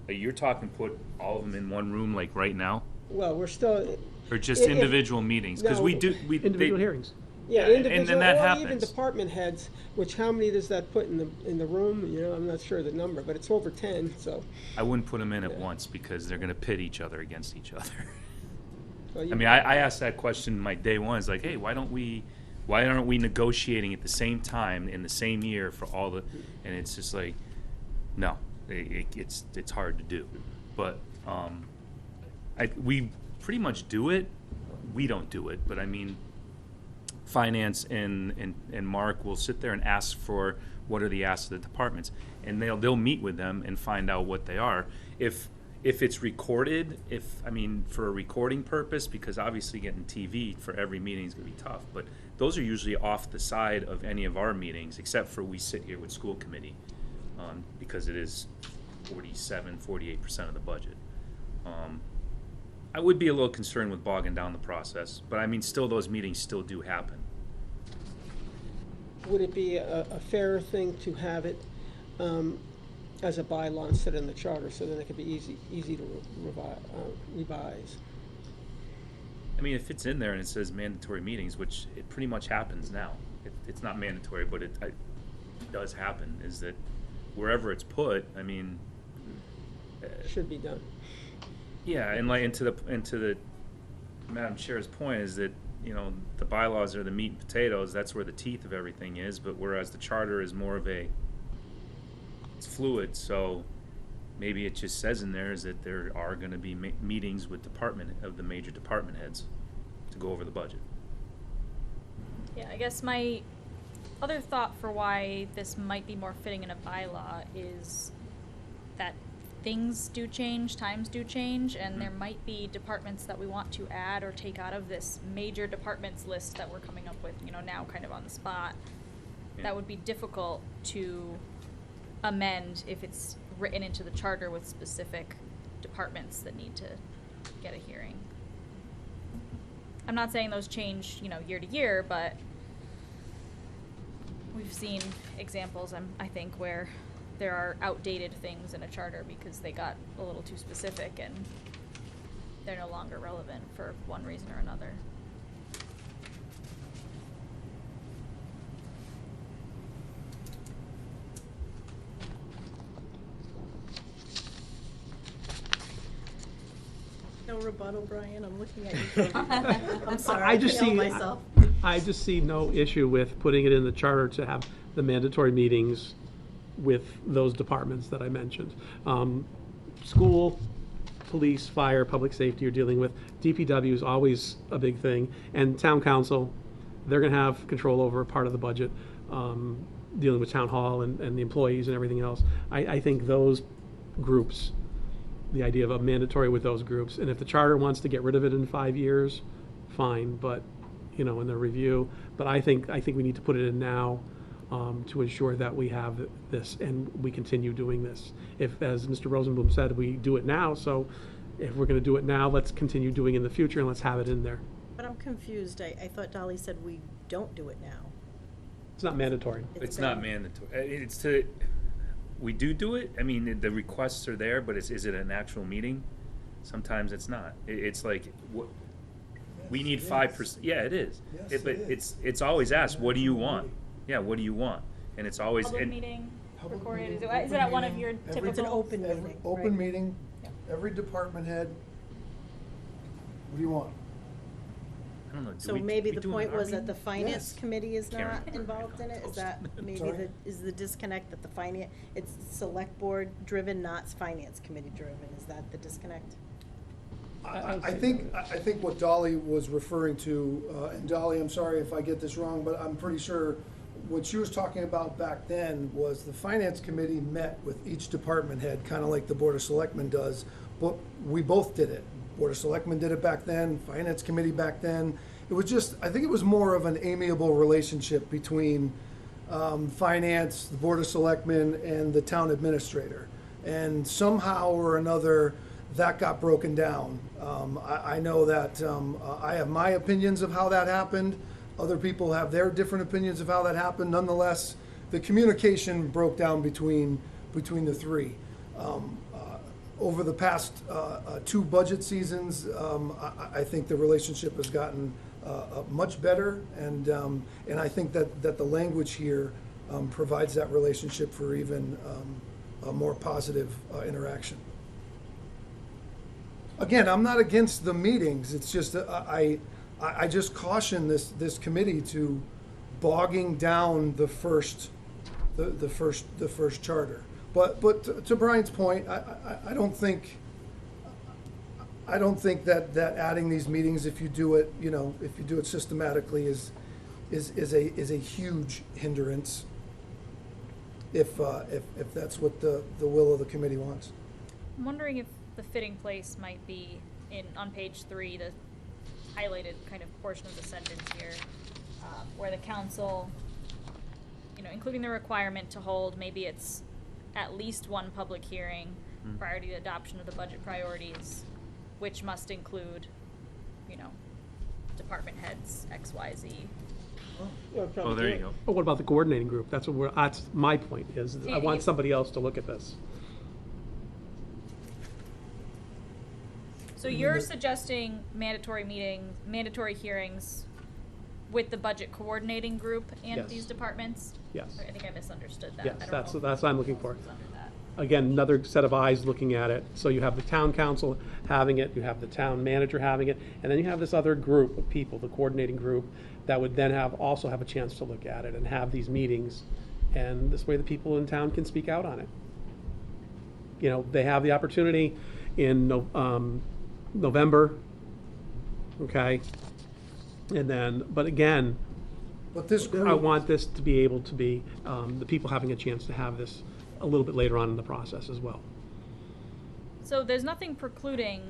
You're talking put all of them in one room like right now? Well, we're still... Or just individual meetings? Because no, we do... Individual hearings. Yeah, and then that or happens. even department heads, which how many does that put in the room? I'm not sure the number, but it's over 10, so... I wouldn't put them in at once, because they're going to pit each other against each other. Well, I mean, I asked that question my day one. It's like, hey, why aren't we negotiating at the same time in the same year for all the... And it's just like, no, it's hard to do. But we pretty much do it. We don't do it, but I mean, finance and Mark will sit there and ask for what are the asks of the departments, and they'll meet with them and find out what they are. If it's recorded, for a recording purpose, because obviously getting TV for every meeting is going to be tough, but those are usually off the side of any of our meetings, except for we sit here with school committee, because it is 48% of the budget. I would be a little concerned with bogging down the process, but I mean, still, those meetings still do happen. Would it be a fair thing to have it as a bylaw instead of in the charter, so then it could be easy to revise? I mean, if it's in there and it says mandatory meetings, which it pretty much happens now. It's not mandatory, but it does happen, is that wherever it's put, I mean... should be done. Yeah, and into the Madam Chair's point is that, the bylaws are the meat and potatoes, that's where the teeth of everything is, but whereas the charter is more of it's fluid, so maybe it just says in there is that there are gonna be meetings with the major department heads to go over the budget. Yeah, I guess my other thought for why this might be more fitting in a bylaw is that things do change, times do change, and there might be departments that we want to add or take out of this major departments list that we're coming up with, now kind of on the spot. Yeah. That would be difficult to amend if it's written into the charter with specific departments that need to get a hearing. I'm not saying those change, year to year, but we've seen examples, I think, where there are outdated things in a charter because they got a little too specific and they're no longer relevant for one reason or another. No rebuttal, Brian, I'm looking at you. I'm sorry, I just can't see, help myself. I just see no issue with putting it in the charter to have the mandatory meetings with those departments that I mentioned. School, police, fire, public safety you're dealing with. DPW is always a big thing. And town council, they're gonna have control over part of the budget, dealing with town hall and the employees and everything else. I think those groups, the idea of a mandatory with those groups, and if the charter wants to get rid of it in 5 years, fine, but, in the review. But I think we need to put it in now, to ensure that we have this and we continue doing this. If, as Mr. Rosenblum said, we do it now, so if we're gonna do it now, let's continue doing it in the future and let's have it in there. But I'm confused, I thought Dolly said we don't do it now. It's not mandatory. It's not mandatory. We do it. I mean, the requests are there, but is it an actual meeting? Sometimes it's not. It's like, we need 5%. Yeah, it is. But it's always asked, what do you want? Yeah, what do you want? And it's always. Public meeting recorded, is it at one of your typical? It's an open meeting. Every open meeting, every department head, what do you want? I don't know. So maybe the point was that the finance committee is not involved in it? Is that maybe Sorry? is the disconnect that it's select board driven, not finance committee driven? Is that the disconnect? I think what Dolly was referring to, and Dolly, I'm sorry if I get this wrong, but I'm pretty sure what she was talking about back then was the finance committee met with each department head, kind of like the Board of Selectmen does, but we both did it. Board of Selectmen did it back then, finance committee back then. It was just, I think it was more of an amiable relationship between finance, the Board of Selectmen, and the town administrator. And somehow or another, that got broken down. I know that I have my opinions of how that happened. Other people have their different opinions of how that happened. Nonetheless, the communication broke down between the three. Over the past 2 budget seasons, I think the relationship has gotten much better, and I think that the language here provides that relationship for even a more positive interaction. Again, I'm not against the meetings. It's just I just caution this committee to bogging down the first charter. But to Brian's point, I don't think that adding these meetings, if you do it systematically, is a huge hindrance. If that's what the will of the committee wants. I'm wondering if the fitting place might be on page 3, the highlighted kind of portion of the sentence here, where the council, including the requirement to hold, maybe it's at least one public hearing prior to the adoption of the budget priorities, which must include, department heads, X, Y, Z. Oh, there you go. But what about the coordinating group? That's my point is, I want somebody else to look at this. So you're suggesting mandatory hearings with the budget coordinating group and Yes. these departments? Yes. I think I misunderstood that. Yes, I don't that's know if what I'm looking for. it was under that. Again, another set of eyes looking at it. So you have the town council having it, you have the town manager having it, and then you have this other group of people, the coordinating group, that would then also have a chance to look at it and have these meetings. And this way the people in town can speak out on it. You know, they have the opportunity in November, okay? And then, but again, But this I group, want this to be able to be, the people having a chance to have this a little bit later on in the process as well. So there's nothing precluding,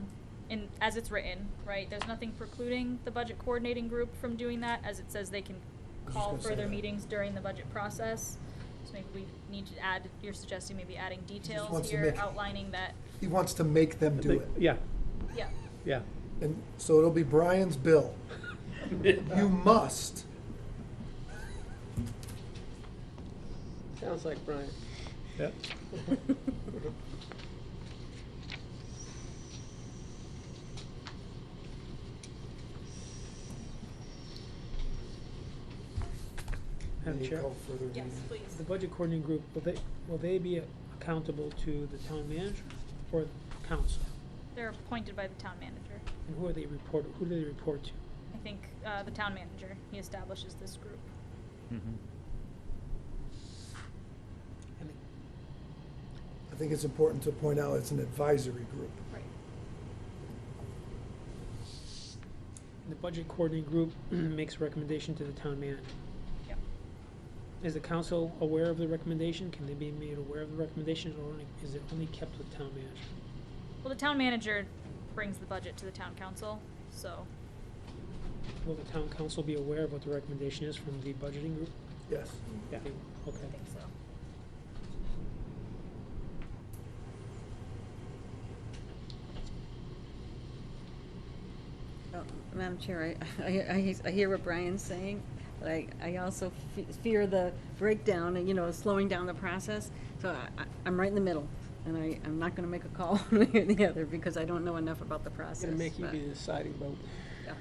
as it's written, right? There's nothing precluding the budget coordinating group from doing that, as it says they can call gonna say further that. meetings during the budget process. So maybe we need to add, you're suggesting maybe adding details wants to here, make- outlining that, he wants to make them do it. Yeah, yeah. yeah. And so it'll be Brian's bill. You must. Sounds like Brian. Yeah. Madam May Chair, call further Yes, meetings. please. the budget coordinating group, will they be accountable to the town manager or the council? They're appointed by the town manager. And who do they report to? I think the town manager, he establishes this group. And I think it's important to point out it's an advisory group. Right. the budget coordinating group makes a recommendation to the town manager. Yep. Is the council aware of the recommendation? Can they be made aware of the recommendation, or is it only kept with town manager? Well, the town manager brings the budget to the town council, so, Will the town council be aware of what the recommendation is from the budgeting group? Yes. Yeah. Okay. I think so. Madam Chair, I hear what Brian's saying, but I also fear the breakdown and, slowing down the process. So I'm right in the middle, and I'm not gonna make a call one way or the other because I don't know enough about the process. Gonna make you but- be the deciding vote. yeah.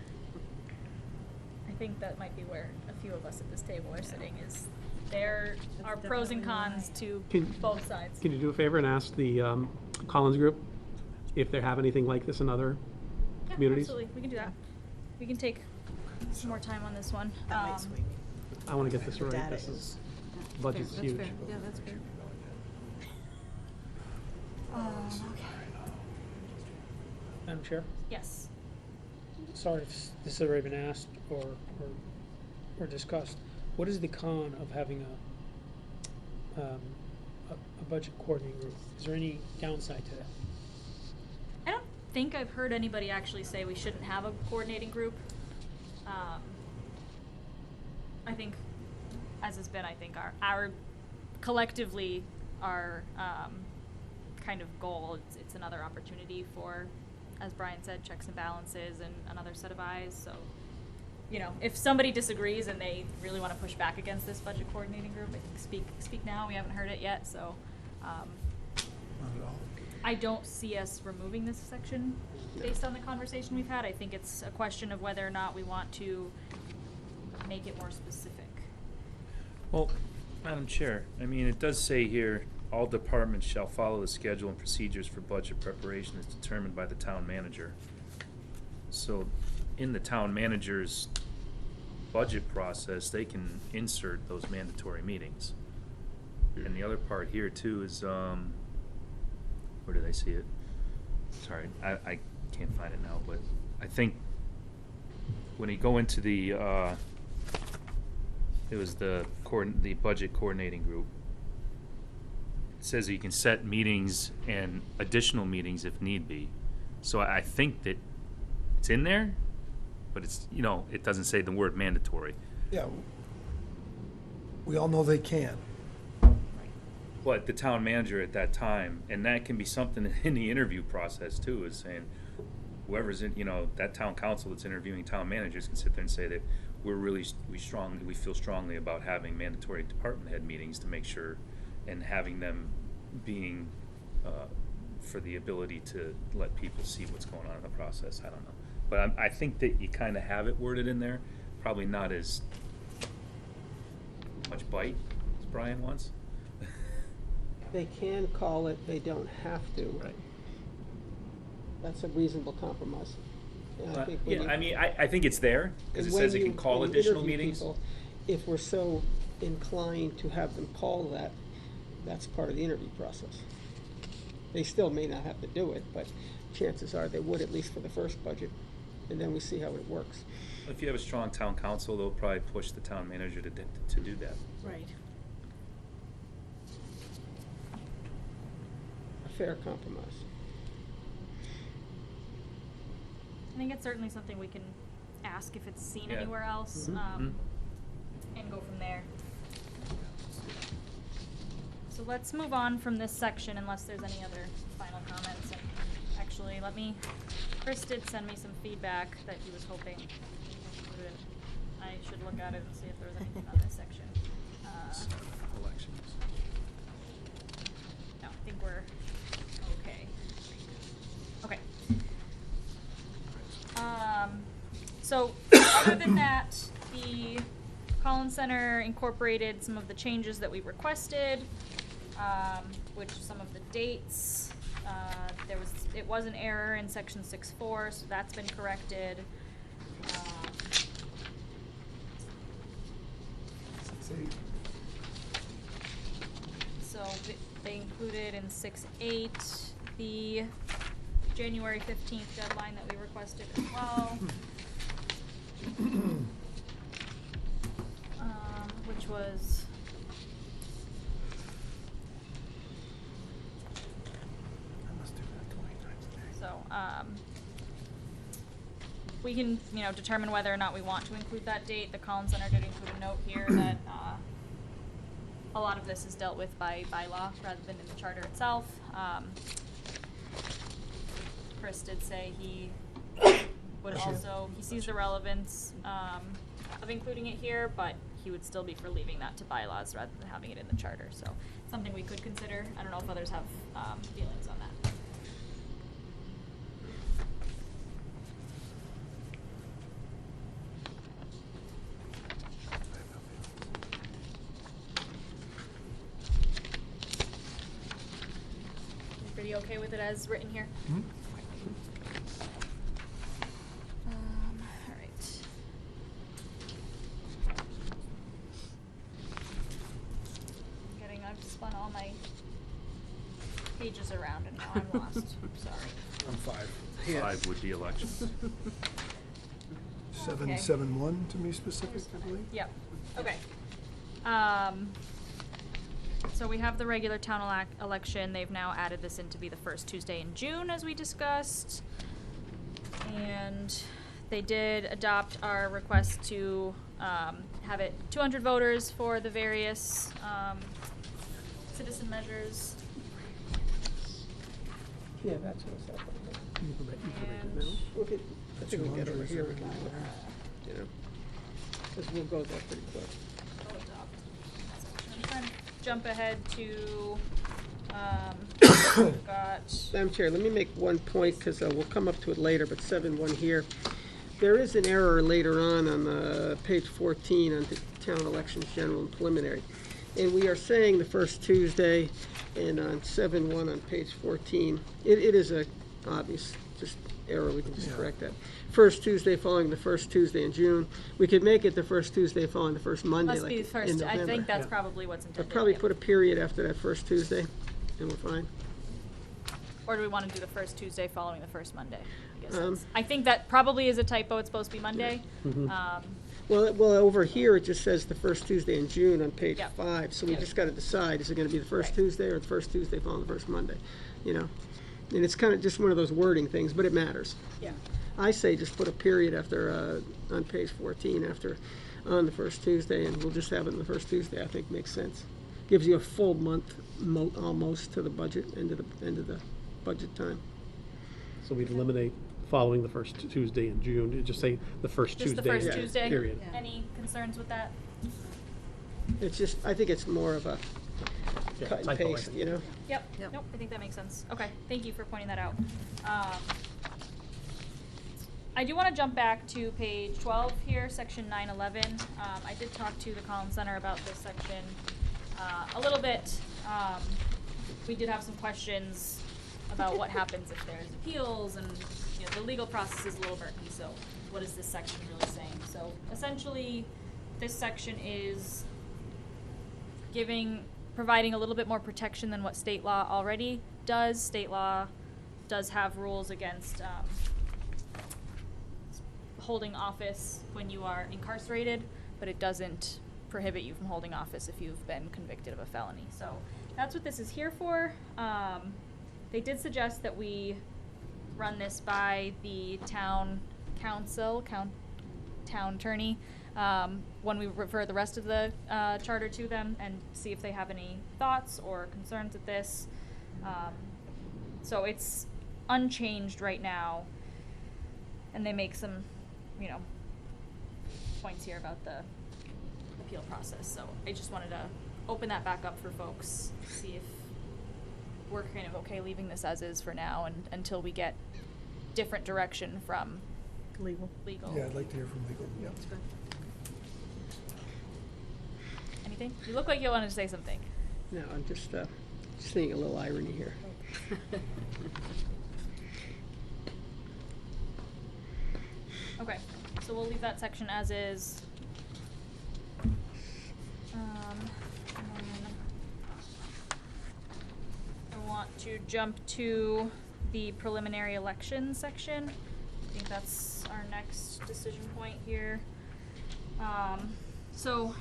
I think that might be where a few of us at this table are sitting, is there are pros and cons to Can- both sides. Can you do a favor and ask the Collins Group if they have anything like this in other Yeah, communities? absolutely, we can do that. We can take some more time on this one. That might swing me. I want to get this right. Data This is, is- budget's That's huge. fair. Yeah, that's fair. Madam Chair? Yes. Sorry if this has already been asked or discussed. What is the con of having a budget coordinating group? Is there any downside to that? I don't think I've heard anybody actually say we shouldn't have a coordinating group. I think, as has been, I think our collectively, our kind of goal, it's another opportunity for, as Brian said, checks and balances and another set of eyes. So, if somebody disagrees and they really want to push back against this budget coordinating group, I think speak now. We haven't heard it yet, so. Not at all. I don't see us removing this section based on the conversation we've had. I think it's a question of whether or not we want to make it more specific. Well, Madam Chair, I mean, it does say here, all departments shall follow the schedule and procedures for budget preparation as determined by the town manager. So, in the town manager's budget process, they can insert those mandatory meetings. And the other part here too is, where did I see it? Sorry, I can't find it now, but I think when you go into the, it was the budget coordinating group. It says you can set meetings and additional meetings if need be. So I think that it's in there, but it's, it doesn't say the word mandatory. Yeah. We all know they can. But the town manager at that time, and that can be something in the interview process too, is saying, whoever's in, that town council that's interviewing town managers can sit there and say that we feel strongly about having mandatory department head meetings to make sure, and having them being, for the ability to let people see what's going on in the process. I don't know. But I think that you kind of have it worded in there, probably not as much bite as Brian wants. They can call it, they don't have to. Right. That's a reasonable compromise. And I think when Yeah, you- I mean, I think it's there, because it and when says it you- can call when you additional interview meetings. people, if we're so inclined to have them call that, that's part of the interview process. They still may not have to do it, but chances are they would, at least for the first budget, and then we see how it works. If you have a strong town council, they'll probably push the town manager to do that. Right. A fair compromise. I think it's certainly something we can ask if it's seen Yeah. anywhere else, and go from there. So let's move on from this section unless there's any other final comments. And actually, Chris did send me some feedback that he was hoping included. I should look at it and see if there was anything on this section. Elections. No, I think we're okay. Okay. So other than that, the Collins Center incorporated some of the changes that we requested, which some of the dates, it was an error in section 6.4, so that's been corrected. So they included in 6.8 the January 15th deadline that we requested as well. Which was so we can, determine whether or not we want to include that date. The Collins Center did include a note here that a lot of this is dealt with by law rather than in the charter itself. Chris did say he would also, he sees the relevance of including it here, but he would still be for leaving that to bylaws rather than having it in the charter. So something we could consider. I don't know if others have feelings on that. Pretty okay with it as written here? All right. I've spun all my pages around and now I'm lost. Sorry. I'm 5. 5 would be elections. 771 to me specifically. Yep. Okay. So we have the regular town election. They've now added this in to be the first Tuesday in June, as we discussed. And they did adopt our request to have it 200 voters for the various citizen measures. Yeah, that's what's happening. You can write it now. Okay, I think we'll get over here, we can, because we'll go there pretty quick. I'm trying to jump ahead to, Madam Chair, let me make one point, because we'll come up to it later, but 7.1 here. There is an error later on page 14 on the town elections general and preliminary. And we are saying the first Tuesday, and on 7.1 on page 14, it is a obvious just error, we can just correct that. First Tuesday following the first Tuesday in June. We could make it the first Tuesday following the first Monday, must like be in the first. November. I think that's probably what's But intended. probably yeah. put a period after that first Tuesday, and we're fine. Or do we want to do the first Tuesday following the first Monday? I think that probably is a typo. It's supposed to be Monday. Well, over here, it just says the first Tuesday in June on page Yep. 5, so we Yep. just gotta decide, is it gonna be the first Right. Tuesday or the first Tuesday following the first Monday, And it's kinda just one of those wording things, but it matters. Yeah. I say just put a period after, on page 14, on the first Tuesday, and we'll just have it on the first Tuesday, I think makes sense. Gives you a full month, almost, to the budget, end of the budget time. So we'd eliminate following the first Tuesday in June, and just say the first Just Tuesday. the first Yeah. Tuesday. Period. Yeah. Any concerns with that? It's just, I think it's more of a Yeah, cut and typo, I paste, think. Yep. Yep. Nope. I think that makes sense. Okay. Thank you for pointing that out. I do want to jump back to page 12 here, section 911. I did talk to the Collins Center about this section a little bit. We did have some questions about what happens if there's appeals, and the legal process is a little murky. So, what is this section really saying? So, essentially, this section is giving providing a little bit more protection than what state law already does. State law does have rules against holding office when you are incarcerated, but it doesn't prohibit you from holding office if you've been convicted of a felony. So that's what this is here for. They did suggest that we run this by the town council, town attorney, when we refer the rest of the charter to them and see if they have any thoughts or concerns with this. So it's unchanged right now, and they make some, points here about the appeal process. So I just wanted to open that back up for folks, see if we're kind of okay leaving this as is for now and until we get different direction from Legal. Yeah, I'd like to hear from legal, yeah. Anything? You look like you wanted to say something. No, I'm just seeing a little irony here. Okay, so we'll leave that section as is. And then I want to jump to the preliminary election section. I think that's our next decision point here. So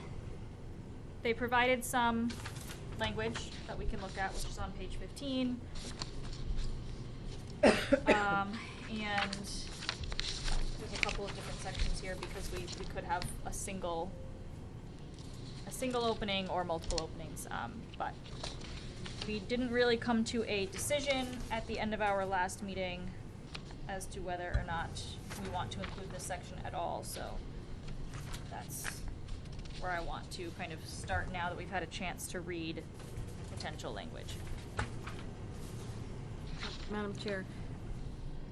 they provided some language that we can look at, which is on page 15. And there's a couple of different sections here because we could have a single opening or multiple openings, but we didn't really come to a decision at the end of our last meeting as to whether or not we want to include this section at all, so that's where I want to kind of start now that we've had a chance to read potential language. Madam Chair,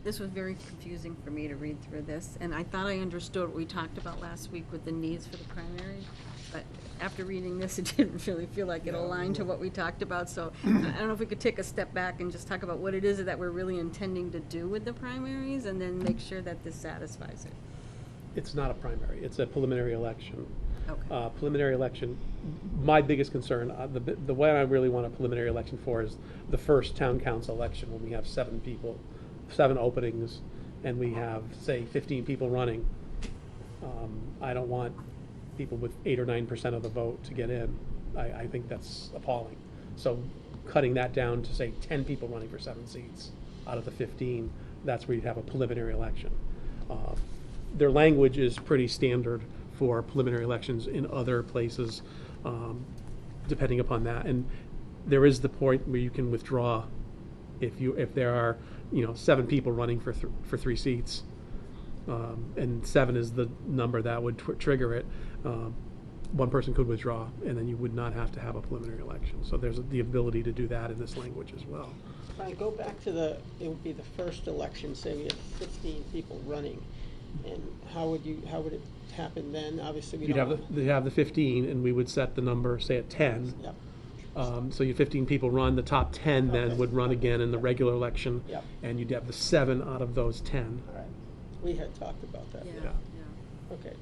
this was very confusing for me to read through this, and I thought I understood what we talked about last week with the needs for the primary, but after reading this, it didn't really feel like it aligned to what we talked about, so I don't know if we could take a step back and just talk about what it is that we're really intending to do with the primaries, and then make sure that this satisfies it. It's not a primary, it's a preliminary election. Okay. Preliminary election, my biggest concern, the way I really want a preliminary election for is the first town council election when we have 7 openings, and we have, say, 15 people running. I don't want people with 8 or 9% of the vote to get in. I think that's appalling. So cutting that down to, say, 10 people running for 7 seats out of the 15, that's where you'd have a preliminary election. Their language is pretty standard for preliminary elections in other places, depending upon that. And there is the point where you can withdraw if there are 7 people running for 3 seats, and 7 is the number that would trigger it. One person could withdraw, and then you would not have to have a preliminary election. So there's the ability to do that in this language as well. If I go back to it would be the first election, say we had 15 people running, and how would it happen then? Obviously, You'd have the 15, and we would set the number, say, at 10. Yep. So you 15 people run, the top 10 then would run again in the regular election, Yep. and you'd have the 7 out of those 10. All right. We had talked about that. Yeah. Okay.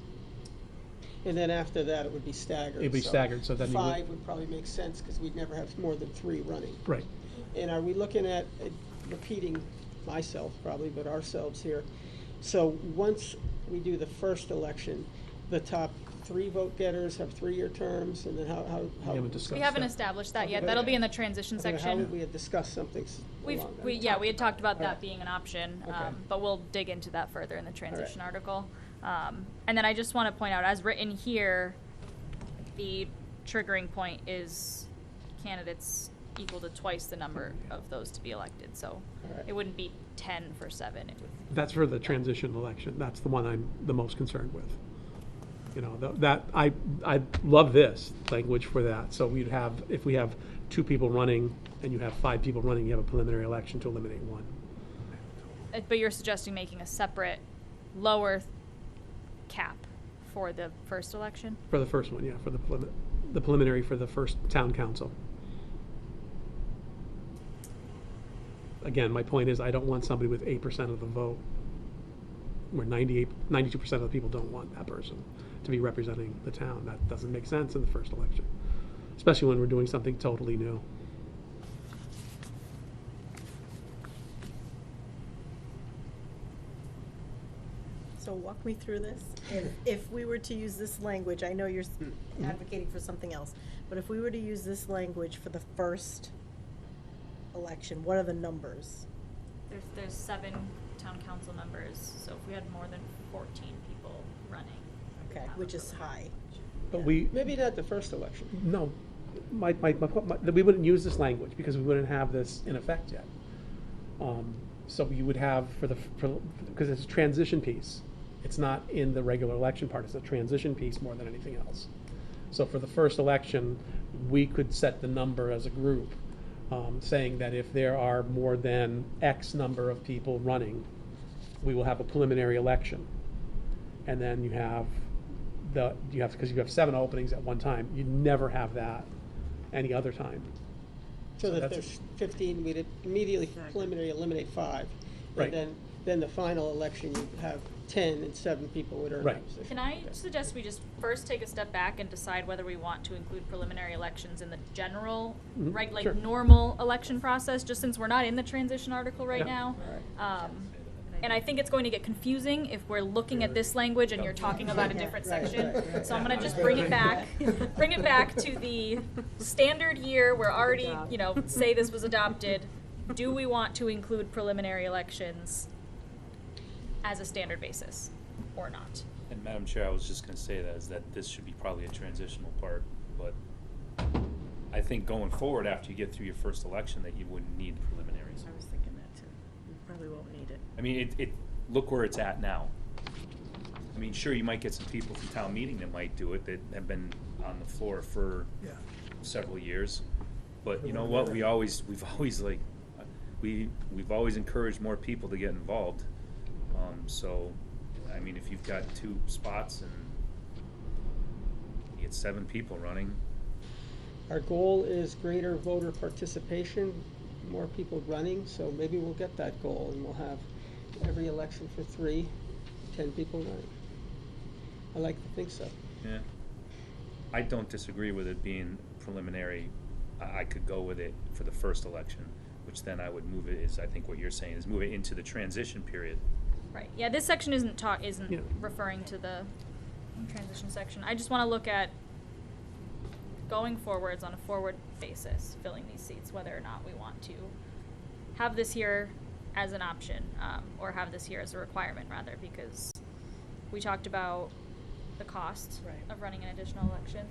And then after that, it would be staggered. It'd be staggered, so then you would- 5 would probably make sense, because we'd never have more than 3 running. Right. And are we looking at, repeating myself probably, but ourselves here, so once we do the first election, the top 3 vote getters have 3-year terms, and then how? We haven't discussed We haven't that. established that yet. Okay. That'll be in the transition Okay, section. how would we have discussed something along that? We had talked about that Alright. being an option, Okay. but we'll dig into that further in the transition article. And then I just want to point out, as written here, the triggering point is candidates equal to twice the number of those to be elected. So Alright. it wouldn't be 10 for 7. It would. That's for the transition election. That's the one I'm the most concerned with. That I love this language for that. So we'd have, if we have 2 people running and you have 5 people running, you have a preliminary election to eliminate 1. But you're suggesting making a separate lower cap for the first election? For the first one, yeah, for the preliminary for the first town council. Again, my point is I don't want somebody with 8% of the vote, where 92% of the people don't want that person to be representing the town. That doesn't make sense in the first election. especially when we're doing something totally new. So walk me through this. If we were to use this language, I know you're advocating for something else, but if we were to use this language for the first election, what are the numbers? There's 7 town council members, so if we had more than 14 people running. Okay, which is high. But we, Maybe not the first election. no, we wouldn't use this language because we wouldn't have this in effect yet. So you would have because it's a transition piece. It's not in the regular election part, it's a transition piece more than anything else. So for the first election, we could set the number as a group, saying that if there are more than X number of people running, we will have a preliminary election. And then because you have 7 openings at one time, you never have that any other time. So that that's- there's 15, we'd immediately preliminary eliminate 5. Right. And then the final election, you have 10 and 7 people would earn Right. that position. Can I suggest we just first take a step back and decide whether we want to include preliminary elections in the general, Mhm, right, like sure. normal election process, just since we're not in the transition article right Yeah. now? And I think it's going to get confusing if we're looking at this language and you're talking about a different Right, section. right. So I'm gonna just bring it back to the standard year, we're already, say this was adopted. Do we want to include preliminary elections as a standard basis or not? And Madam Chair, I was just gonna say that, is that this should be probably a transitional part, but I think going forward, after you get through your first election, that you wouldn't need preliminaries. I was thinking that too. We probably won't need it. I mean, look where it's at now. I mean, sure, you might get some people from town meeting that might do it, that have been on the floor for Yeah. several years. But you know what, we've always encouraged more people to get involved. So, I mean, if you've got 2 spots and you get 7 people running, Our goal is greater voter participation, more people running, so maybe we'll get that goal and we'll have every election for 3, 10 people running. I like to think so. yeah. I don't disagree with it being preliminary. I could go with it for the first election, which then I would move it, is I think what you're saying, is move it into the transition period. Right, yeah, this section isn't Yeah. referring to the transition section. I just wanna look at going forwards on a forward basis, filling these seats, whether or not we want to have this here as an option, or have this here as a requirement rather, because we talked about the cost Right. of running an additional election.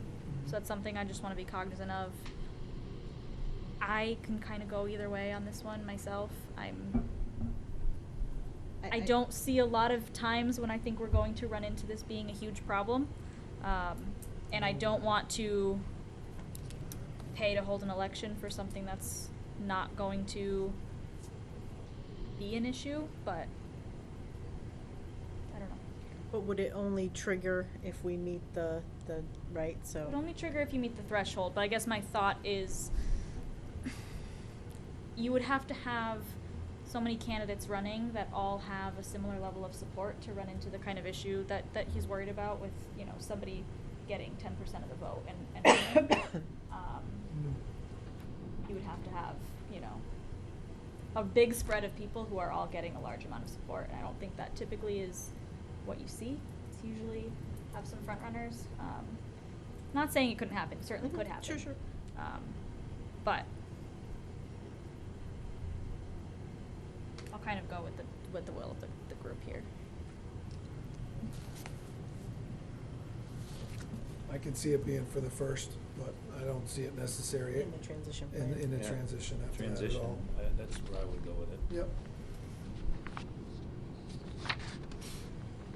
So that's something I just wanna be cognizant of. I can kinda go either way on this one myself. I don't see a lot of times when I think we're going to run into this being a huge problem. And I don't want to pay to hold an election for something that's not going to be an issue, but I don't know. But would it only trigger if we meet the right, It so? would only trigger if you meet the threshold, but I guess my thought is you would have to have so many candidates running that all have a similar level of support to run into the kind of issue that he's worried about with, somebody getting 10% of the vote and winning. You would have to have, a big spread of people who are all getting a large amount of support, and I don't think that typically is what you see. It's usually have some front runners. Not saying it couldn't happen, it certainly could happen. Sure. But I'll kind of go with the will of the group here. I can see it being for the first, but I don't see it necessary In the transition in period. the Yeah. transition after that at Transition, all. that's where I would go with it. Yep.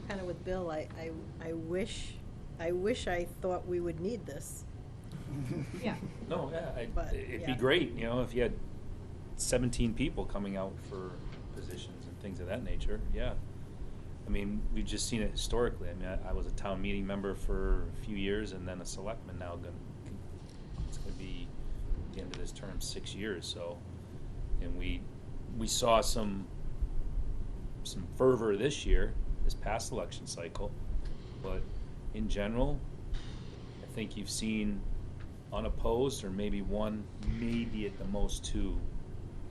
Kinda with Bill, I wish I thought we would need this. Yeah. No, yeah, But, it'd be yeah. great, if you had 17 people coming out for positions and things of that nature, yeah. I mean, we've just seen it historically. I mean, I was a town meeting member for a few years and then a selectman now. It's gonna be, at the end of this term, 6 years, so. And we saw some fervor this year, this past election cycle, but in general, I think you've seen unopposed, or maybe one, maybe at the most two,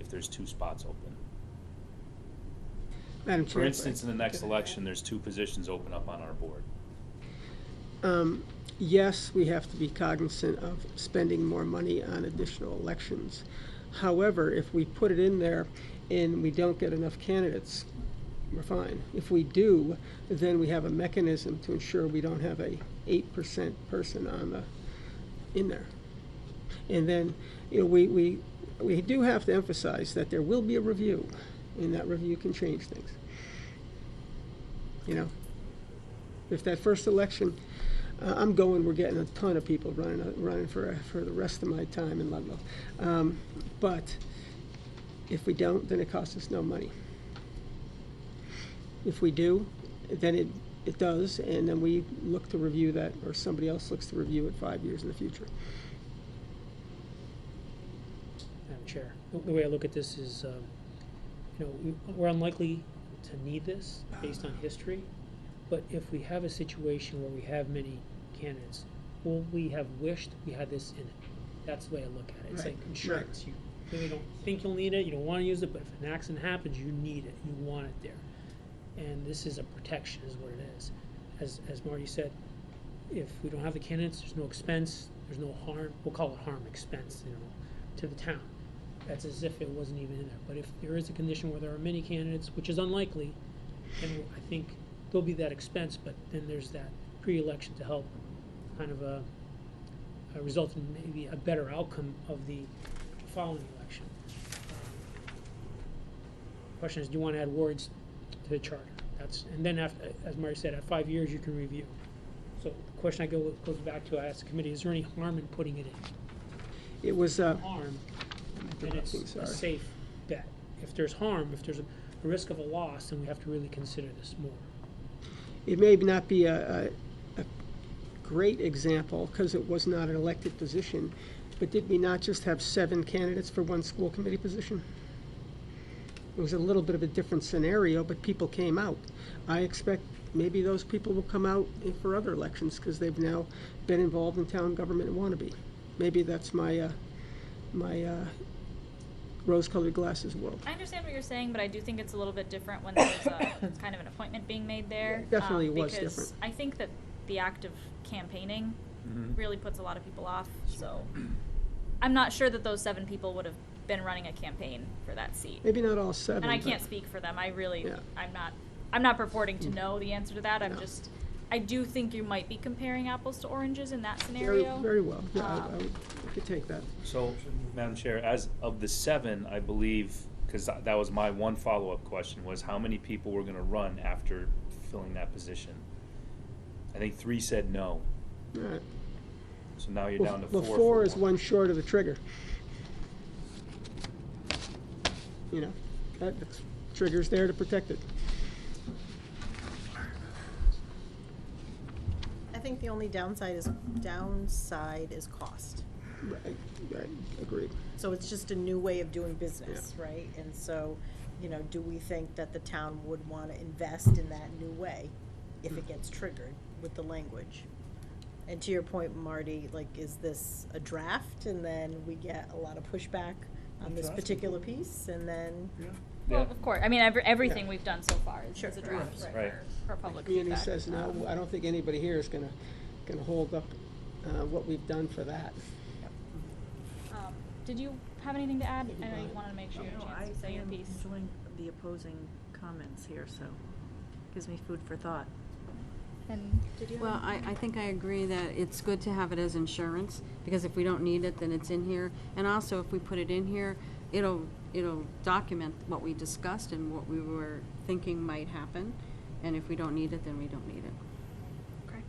if there's 2 spots open. Madam For Chair, instance, in the next election, there's 2 positions open up on our board. Yes, we have to be cognizant of spending more money on additional elections. However, if we put it in there and we don't get enough candidates, we're fine. If we do, then we have a mechanism to ensure we don't have a 8% person in there. And then, we do have to emphasize that there will be a review, and that review can change things. If that first election, we're getting a ton of people running for the rest of my time in Ludlow. But if we don't, then it costs us no money. If we do, then it does, and then we look to review that, or somebody else looks to review it 5 years in the future. Madam Chair, the way I look at this is, we're unlikely to need this based on history, but if we have a situation where we have many candidates, will we have wished we had this in it? That's the way I look at it. It's Right, like insurance. You really don't think you'll need it, you don't want to use it, but if an accident happens, you need it, you want it there. And this is a protection, is what it is. As Marty said, if we don't have the candidates, there's no expense, there's no harm. We'll call it harm expense, to the town. That's as if it wasn't even in there. But if there is a condition where there are many candidates, which is unlikely, then I think there'll be that expense. But then there's that pre-election to help kind of result in maybe a better outcome of the following election. Question is, do you want to add words to the charter? And then after, as Marty said, at 5 years you can review. So the question goes back to, I asked the committee, is there any harm in putting it in? It was Harm, then it's a safe bet. If there's harm, if there's a risk of a loss, then we have to really consider this more. It may not be a great example because it was not an elected position, but did we not just have 7 candidates for one school committee position? It was a little bit of a different scenario, but people came out. I expect maybe those people will come out for other elections because they've now been involved in town government and want to be. Maybe that's my rose-colored glasses world. I understand what you're saying, but I do think it's a little bit different when there's kind of an appointment being made there. Yeah, definitely was because different. I think that the act of campaigning really puts a lot of people off. So I'm not sure that those 7 people would have been running a campaign for that seat. Maybe not all 7. And I but- can't speak for them. Yeah. I'm not purporting to know the answer to that. I do think you might be comparing apples to oranges in that scenario. Very well. Yeah, I could take that. So, Madam Chair, as of the 7, I believe, because that was my one follow-up question, was how many people were going to run after filling that position? I think 3 said no. All right. So now you're down to 4. Well, 4 is one short of the trigger. That trigger's there to protect it. I think the only downside is cost. Right, agreed. So it's just a new way of doing business, right? And so, do we think that the town would want to invest in that new way if it gets triggered with the language? And to your point, Marty, is this a draft and then we get a lot of pushback on this particular piece and then? Well, of course. I mean, everything we've done so far is a draft Right. for public Community feedback. says no. I don't think anybody here is gonna hold up what we've done for that. Did you have anything to add? I know you wanted to make sure you had a chance to say your piece. I'm enjoying the opposing comments here, so gives me food for thought. And did you have Well, I think I agree that it's good to have it as insurance, because if we don't need it, then it's in here. And also, if we put it in here, it'll document what we discussed and what we were thinking might happen. And if we don't need it, then we don't need it. Okay.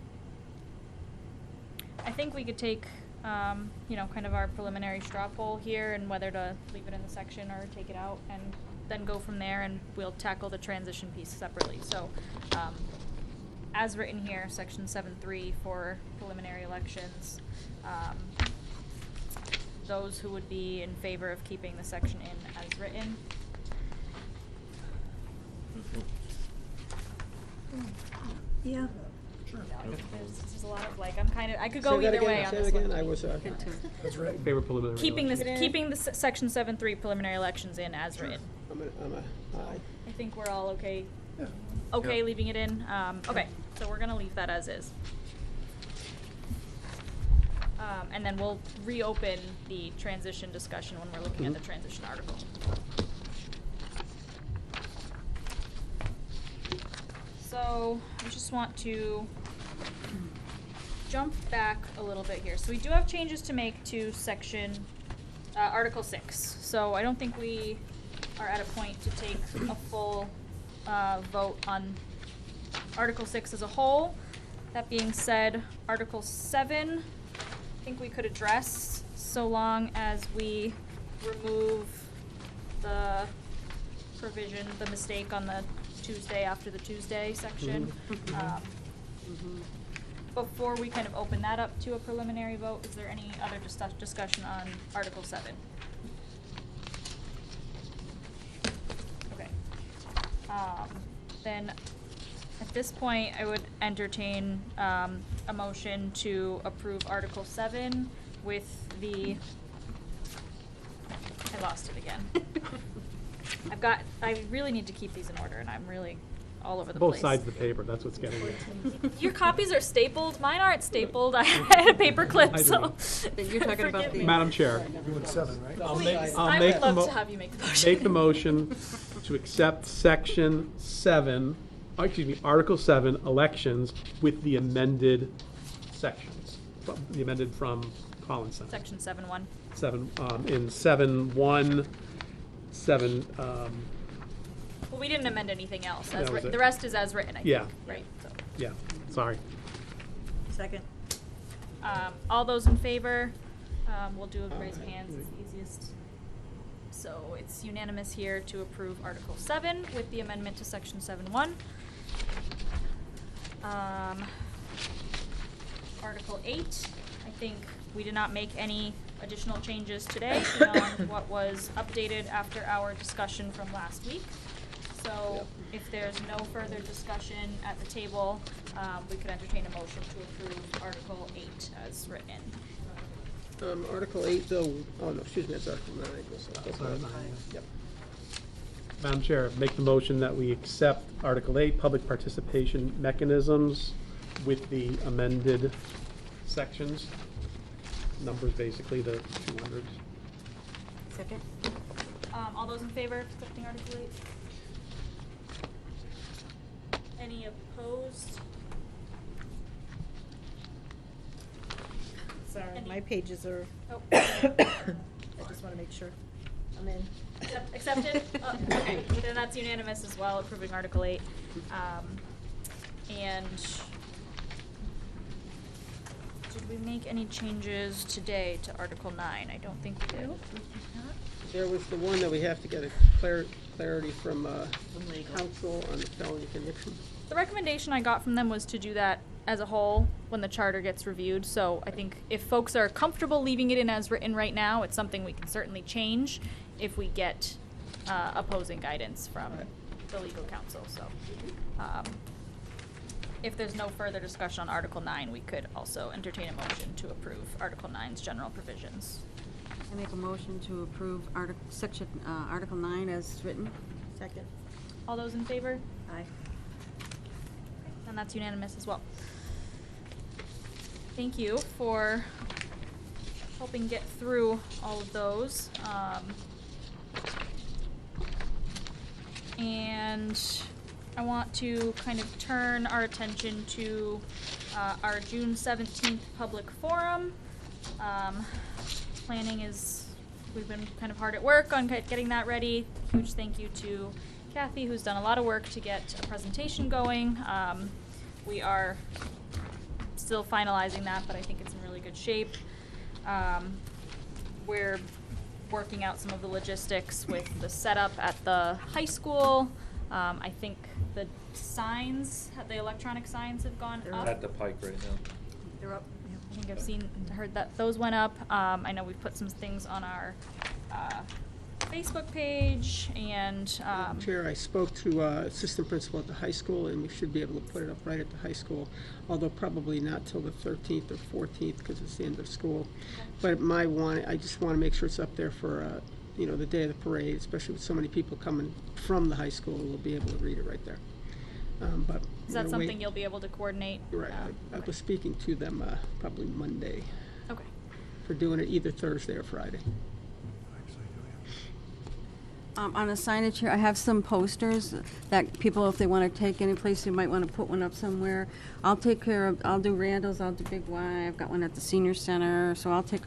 I think we could take, kind of our preliminary straw poll here and whether to leave it in the section or take it out and then go from there, and we'll tackle the transition piece separately. So, as written here, section 7.3 for preliminary elections, those who would be in favor of keeping the section in as written. Yeah. There's a lot of like, I could go Say that either way again, on say this that one. again, I was, That's right. Favorite preliminary Keeping election. the section 7.3 preliminary elections in as written. I'm a, aye. I think we're all okay. Yeah. Okay, Yeah. leaving it in. Okay, so we're gonna leave that as is. And then we'll reopen the transition discussion when we're looking at the transition article. So I just want to jump back a little bit here. So we do have changes to make to section, Article 6. So I don't think we are at a point to take a full vote on Article 6 as a whole. That being said, Article 7, I think we could address so long as we remove the provision, the mistake on the Tuesday after the Tuesday section. Before we kind of open that up to a preliminary vote, is there any other discussion on Article 7? Okay. Then, at this point, I would entertain a motion to approve Article 7 with the, I lost it again. I really need to keep these in order, and I'm really all over the Both place. sides of the paper, that's what's getting me. Your copies are stapled, mine aren't stapled, I had a paper clip, I so. You're talking about forgive the- me. Madam Chair, You're doing 7, right? Please, I'll I make would the love to have you make the motion. Make the motion to accept section 7, Article 7, elections with the amended sections, the amended from Collins Center. Section 7.1. 7, in 7.1, 7, Well, we didn't amend anything else. That was it. The rest is as written, I think. Yeah. Right, so. yeah, sorry. Second. All those in favor, we'll do a raise of hands, it's the easiest. So it's unanimous here to approve Article 7 with the amendment to Section 7.1. Article 8, I think we did not make any additional changes today beyond what was updated after our discussion from last week. So if there's no further discussion at the table, we could entertain a motion to approve Article 8 as written. Article 8, though, oh, no, excuse me, that's Article 9. Sorry, 9, Yep. Madam Chair, make the motion that we accept Article 8, public participation mechanisms with the amended sections, numbers basically, the 200s. Second? All those in favor of accepting Article 8? Any opposed? Sorry, Any- my pages are, Oh, I just want to make sure I'm in. accepted? Okay, then that's unanimous as well, approving Article 8. And did we make any changes today to Article 9? I don't think we did. There was the one that we have to get a clarity from council on the felony conviction. The recommendation I got from them was to do that as a whole when the charter gets reviewed. So I think if folks are comfortable leaving it in as written right now, it's something we can certainly change if we get opposing guidance from the legal counsel. So if there's no further discussion on Article 9, we could also entertain a motion to approve Article 9's general provisions. I make a motion to approve Article 9 as written. Second. All those in favor? Aye. And that's unanimous as well. Thank you for helping get through all of those. And I want to kind of turn our attention to our June 17th public forum. Planning is, we've been kind of hard at work on getting that ready. Huge thank you to Kathy, who's done a lot of work to get a presentation going. We are still finalizing that, but I think it's in really good shape. We're working out some of the logistics with the setup at the high school. I think the signs, the electronic signs have gone up. At the Pike right now. They're up. I think I've heard that those went up. I know we've put some things on our Facebook page, and, Chair, I spoke to assistant principal at the high school, and we should be able to put it up right at the high school, although probably not till the 13th or 14th, because it's the end of school. But I just want to make sure it's up there for, the day of the parade, especially with so many people coming from the high school, we'll be able to read it right there. But is that something you'll be able to coordinate? Right, I was speaking to them probably Monday Okay. for doing it either Thursday or Friday. On the signage here, I have some posters that people, if they want to take any place, they might want to put one up somewhere. I'll do Randall's, I'll do Big Y, I've got one at the senior center, so I'll keep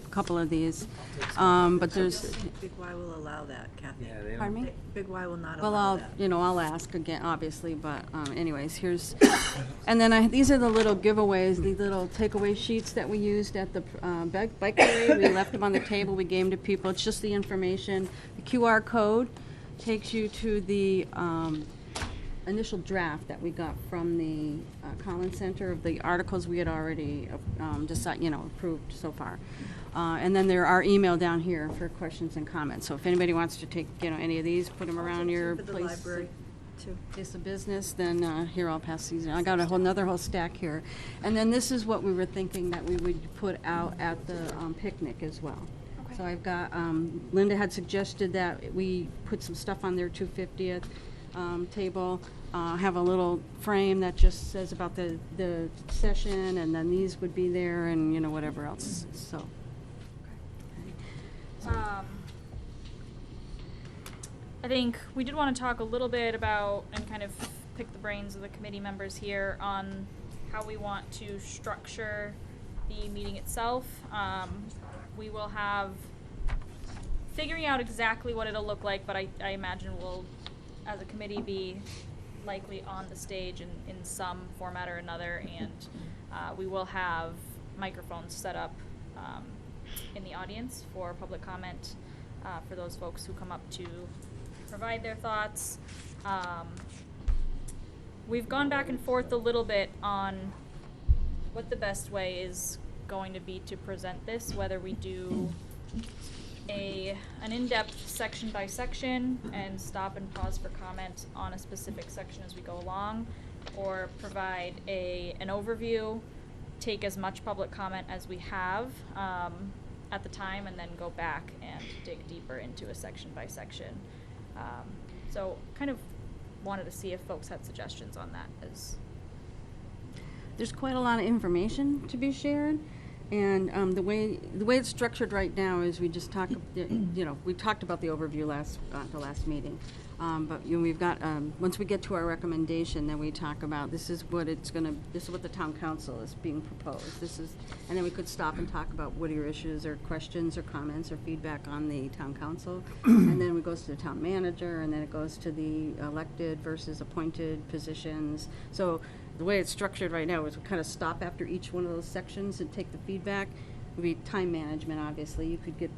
a couple of these. But there's, Big Y will allow that, Kathy. pardon me? Big Y will not Well, allow I'll, that. I'll ask again, obviously, but anyways, here's, and then these are the little giveaways, the little takeaway sheets that we used at the bike parade. We left them on the table, we gave them to people. It's just the information. The QR code takes you to the initial draft that we got from the Collins Center of the articles we had already approved so far. And then there are email down here for questions and comments. So if anybody wants to take, any of these, put them around your For the place. library, too. Place of business, then here I'll pass these. I got another whole stack here. And then this is what we were thinking that we would put out at the picnic as well. Okay. So I've got, Linda had suggested that we put some stuff on their 250th table. Have a little frame that just says about the session, and then these would be there, and whatever else. So. I think we did want to talk a little bit about and kind of pick the brains of the committee members here on how we want to structure the meeting itself. We will have figuring out exactly what it'll look like, but I imagine we'll, as a committee, be likely on the stage in some format or another, and we will have microphones set up in the audience for public comment for those folks who come up to provide their thoughts. We've gone back and forth a little bit on what the best way is going to be to present this, whether we do an in-depth section by section and stop and pause for comment on a specific section as we go along, or provide an overview, take as much public comment as we have at the time, and then go back and dig deeper into a section by section. So kind of wanted to see if folks had suggestions on that. There's quite a lot of information to be shared, and the way it's structured right now is we just talk, we talked about the overview the last meeting, but we've got once we get to our recommendation, then we talk about this is what the town council is being proposed. And then we could stop and talk about what are your issues or questions or comments or feedback on the town council, and then it goes to the town manager, and then it goes to the elected versus appointed positions. So the way it's structured right now is we kind of stop after each one of those sections and take the feedback. It would be time management, obviously. You could get,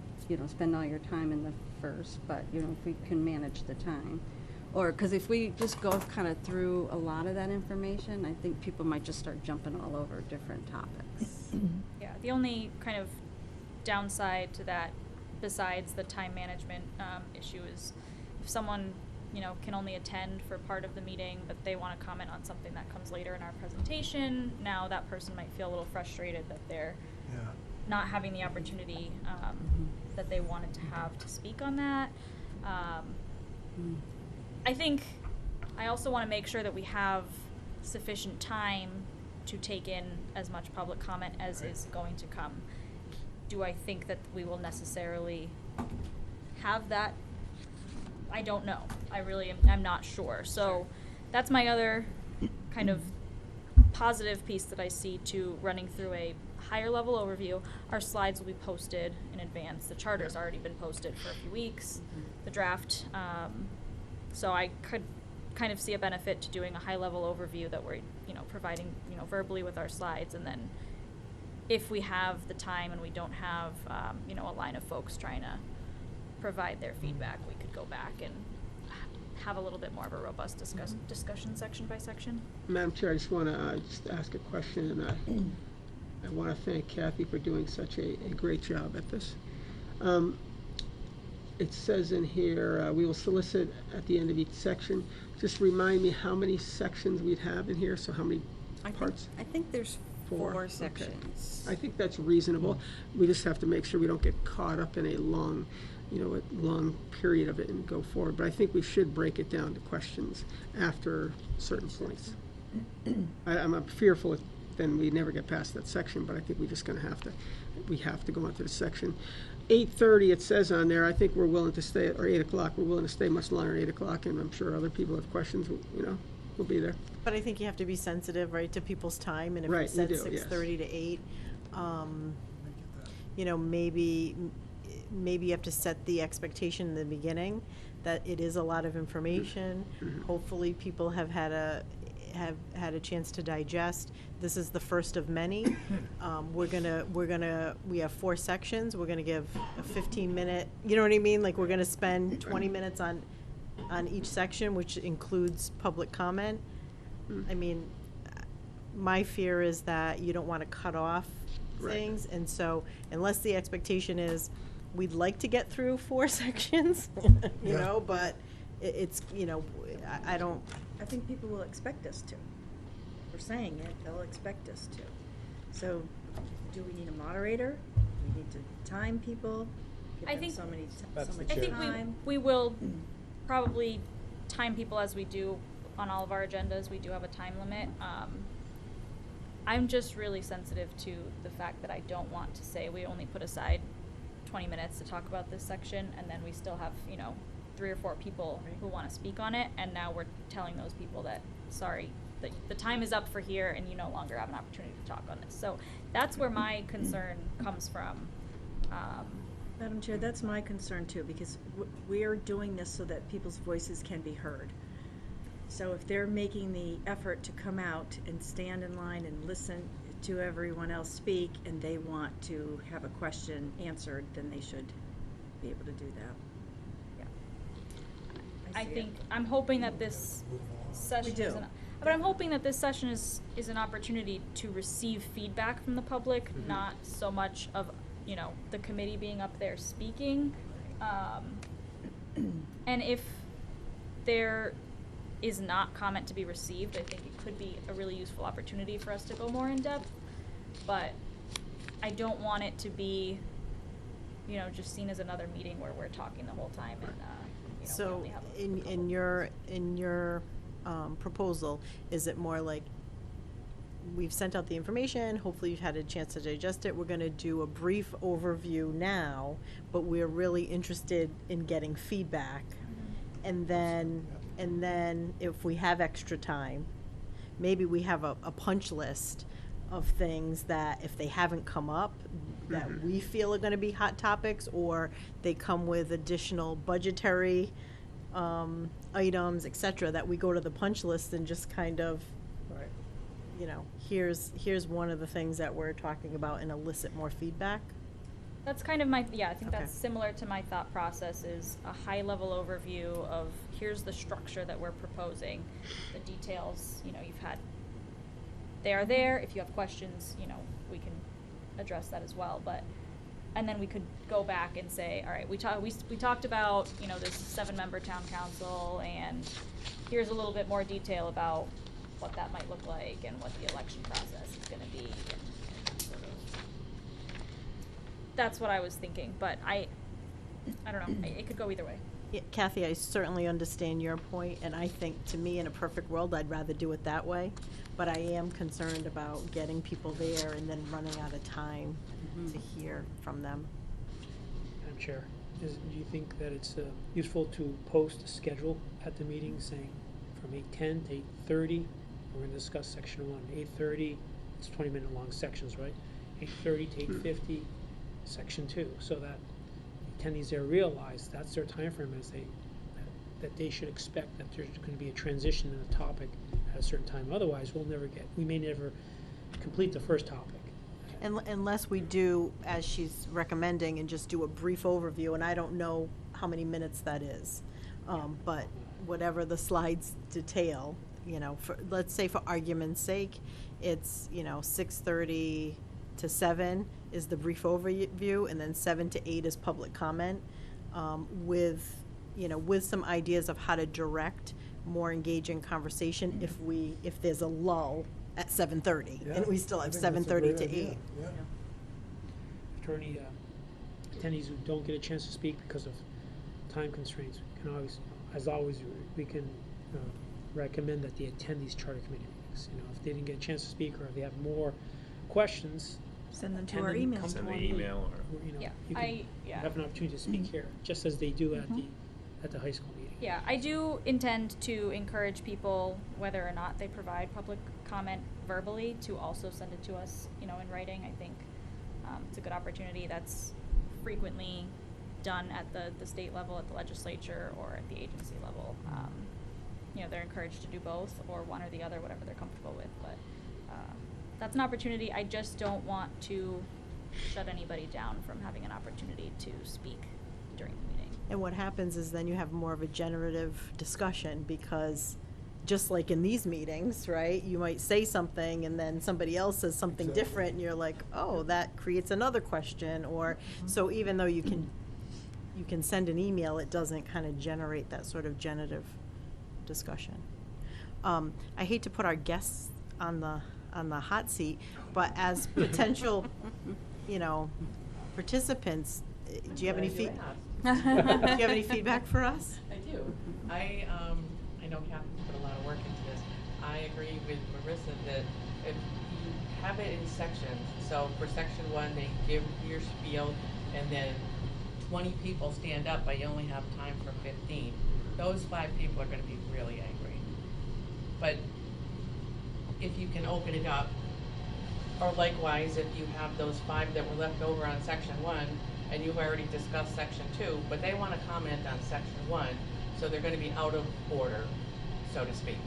spend all your time in the first, but, if we can manage the time. Or, because if we just go kind of through a lot of that information, I think people might just start jumping all over different topics. Yeah, the only kind of downside to that, besides the time management issue, is if someone can only attend for part of the meeting, but they want to comment on something that comes later in our presentation. Now that person might feel a little frustrated that they're not having the opportunity that they wanted to have to speak on that. I think I also want to make sure that we have sufficient time to take in as much public comment as is going to come. Do I think that we will necessarily have that? I don't know. I really am not sure. So that's my other kind of positive piece that I see to running through a higher level overview. Our slides will be posted in advance. The charter's already been posted for a few weeks, the draft. So I could kind of see a benefit to doing a high level overview that we're, providing, verbally with our slides. And then if we have the time and we don't have, a line of folks trying to provide their feedback, we could go back and have a little bit more of a robust discussion section by section. Madam Chair, I just want to just ask a question, and I want to thank Kathy for doing such a great job at this. it says in here, we will solicit at the end of each section. Just remind me how many sections we'd have in here, so how many parts? I think there's Four, four okay. sections. I think that's reasonable. We just have to make sure we don't get caught up in a long, a long period of it and go forward. But I think we should break it down to questions after certain points. I'm fearful then we never get past that section, but I think we're just gonna we have to go on to the section. 8:30, it says on there, I think we're willing to stay, or 8 o'clock, we're willing to stay much longer at 8 o'clock, and I'm sure other people have questions, we'll be there. But I think you have to be sensitive, right, to people's time, and if Right, you we said do, yes. 6:30 to 8, maybe you have to set the expectation in the beginning that it is a lot of information. Hopefully, people have had a chance to digest. This is the first of many. We have 4 sections. We're gonna give a 15-minute, you know what I mean? Like, we're gonna spend 20 minutes on each section, which includes public comment. I mean, my fear is that you don't want to cut off things, and so unless the expectation is, we'd like to get through 4 sections, but it's, I don't. I think people will expect us to. We're saying it, they'll expect us to. So, do we need a moderator? Do we need to time people? Give I them think- so much I think time? we will probably time people as we do on all of our agendas. We do have a time limit. I'm just really sensitive to the fact that I don't want to say we only put aside 20 minutes to talk about this section, and then we still have, 3 or 4 people who want to speak on it, and now we're telling those people that, sorry, that the time is up for here and you no longer have an opportunity to talk on this. So that's where my concern comes from. Madam Chair, that's my concern too, because we're doing this so that people's voices can be heard. So if they're making the effort to come out and stand in line and listen to everyone else speak, and they want to have a question answered, then they should be able to do that. I see it. think, I'm hoping that this session do. but I'm hoping that this session is an opportunity to receive feedback from the public, not so much of, the committee being up there speaking. And if there is not comment to be received, I think it could be a really useful opportunity for us to go more in depth. But I don't want it to be, just seen as another meeting where we're talking the whole time and, we So, only have a in your proposal, is it more like, we've sent out the information, hopefully you've had a chance to digest it, we're gonna do a brief overview now, but we're really interested in getting feedback? And then if we have extra time, maybe we have a punch list of things that if they haven't come up, that we feel are gonna be hot topics, or they come with additional budgetary items, et cetera, that we go to the punch list and just kind of, here's one of the things that we're talking about, and elicit more feedback. That's kind of I think Okay. that's similar to my thought process, is a high-level overview of, here's the structure that we're proposing, the details, you've had, they are there, if you have questions, we can address that as well, and then we could go back and say, all right, we talked about, this 7-member town council, and here's a little bit more detail about what that might look like and what the election process is gonna be, and sort of. That's what I was thinking, but I don't know, it could go either way. Yeah, Kathy, I certainly understand your point, and I think, to me, in a perfect world, I'd rather do it that way. But I am concerned about getting people there and then running out of time to hear from them. Madam Chair, do you think that it's useful to post a schedule at the meeting saying from 8:10 to 8:30, we're going to discuss section 1, 8:30, it's 20-minute long sections, right? 8:30 to 8:50, section 2, so that attendees there realize that's their time frame, that they should expect that there's going to be a transition in the topic at a certain time. Otherwise, we may never complete the first topic. Unless we do, as she's recommending, and just do a brief overview, and I don't know how many minutes that is. But whatever the slides detail, let's say for argument's sake, it's, 6:30 to 7 is the brief overview, and then 7 to 8 is public comment. with, with some ideas of how to direct more engaging conversation if there's a lull at 7:30, and we still have 7:30 to 8. Yeah. If there are any attendees who don't get a chance to speak because of time constraints, we can always, as always, we can recommend that they attend these charter committee meetings. If they didn't get a chance to speak, or if they have more questions, Send them to attend our them, email. come to Send our an meeting. email or. Yeah, You can have an opportunity to speak here, just as they do at the high school meeting. Yeah, I do intend to encourage people, whether or not they provide public comment verbally, to also send it to us, in writing. I think it's a good opportunity. That's frequently done at the state level, at the legislature, or at the agency level. They're encouraged to do both, or one or the other, whatever they're comfortable with. But that's an opportunity. I just don't want to shut anybody down from having an opportunity to speak during the meeting. And what happens is then you have more of a generative discussion, because just like in these meetings, right, you might say something and then somebody else says something Exactly. different, and you're like, oh, that creates another question. Or so even though you can send an email, it doesn't kind of generate that sort of generative discussion. I hate to put our guests on the hot seat, but as potential, participants, do you have any do you have any feedback for us? I do. I know Kathy's put a lot of work into this. I agree with Marissa that if you have it in sections, so for section 1, they give your spiel, and then 20 people stand up, but you only have time for 15. Those 5 people are going to be really angry. But if you can open it up, or likewise, if you have those 5 that were left over on section 1, and you've already discussed section 2, but they want to comment on section 1, so they're going to be out of order, so to speak.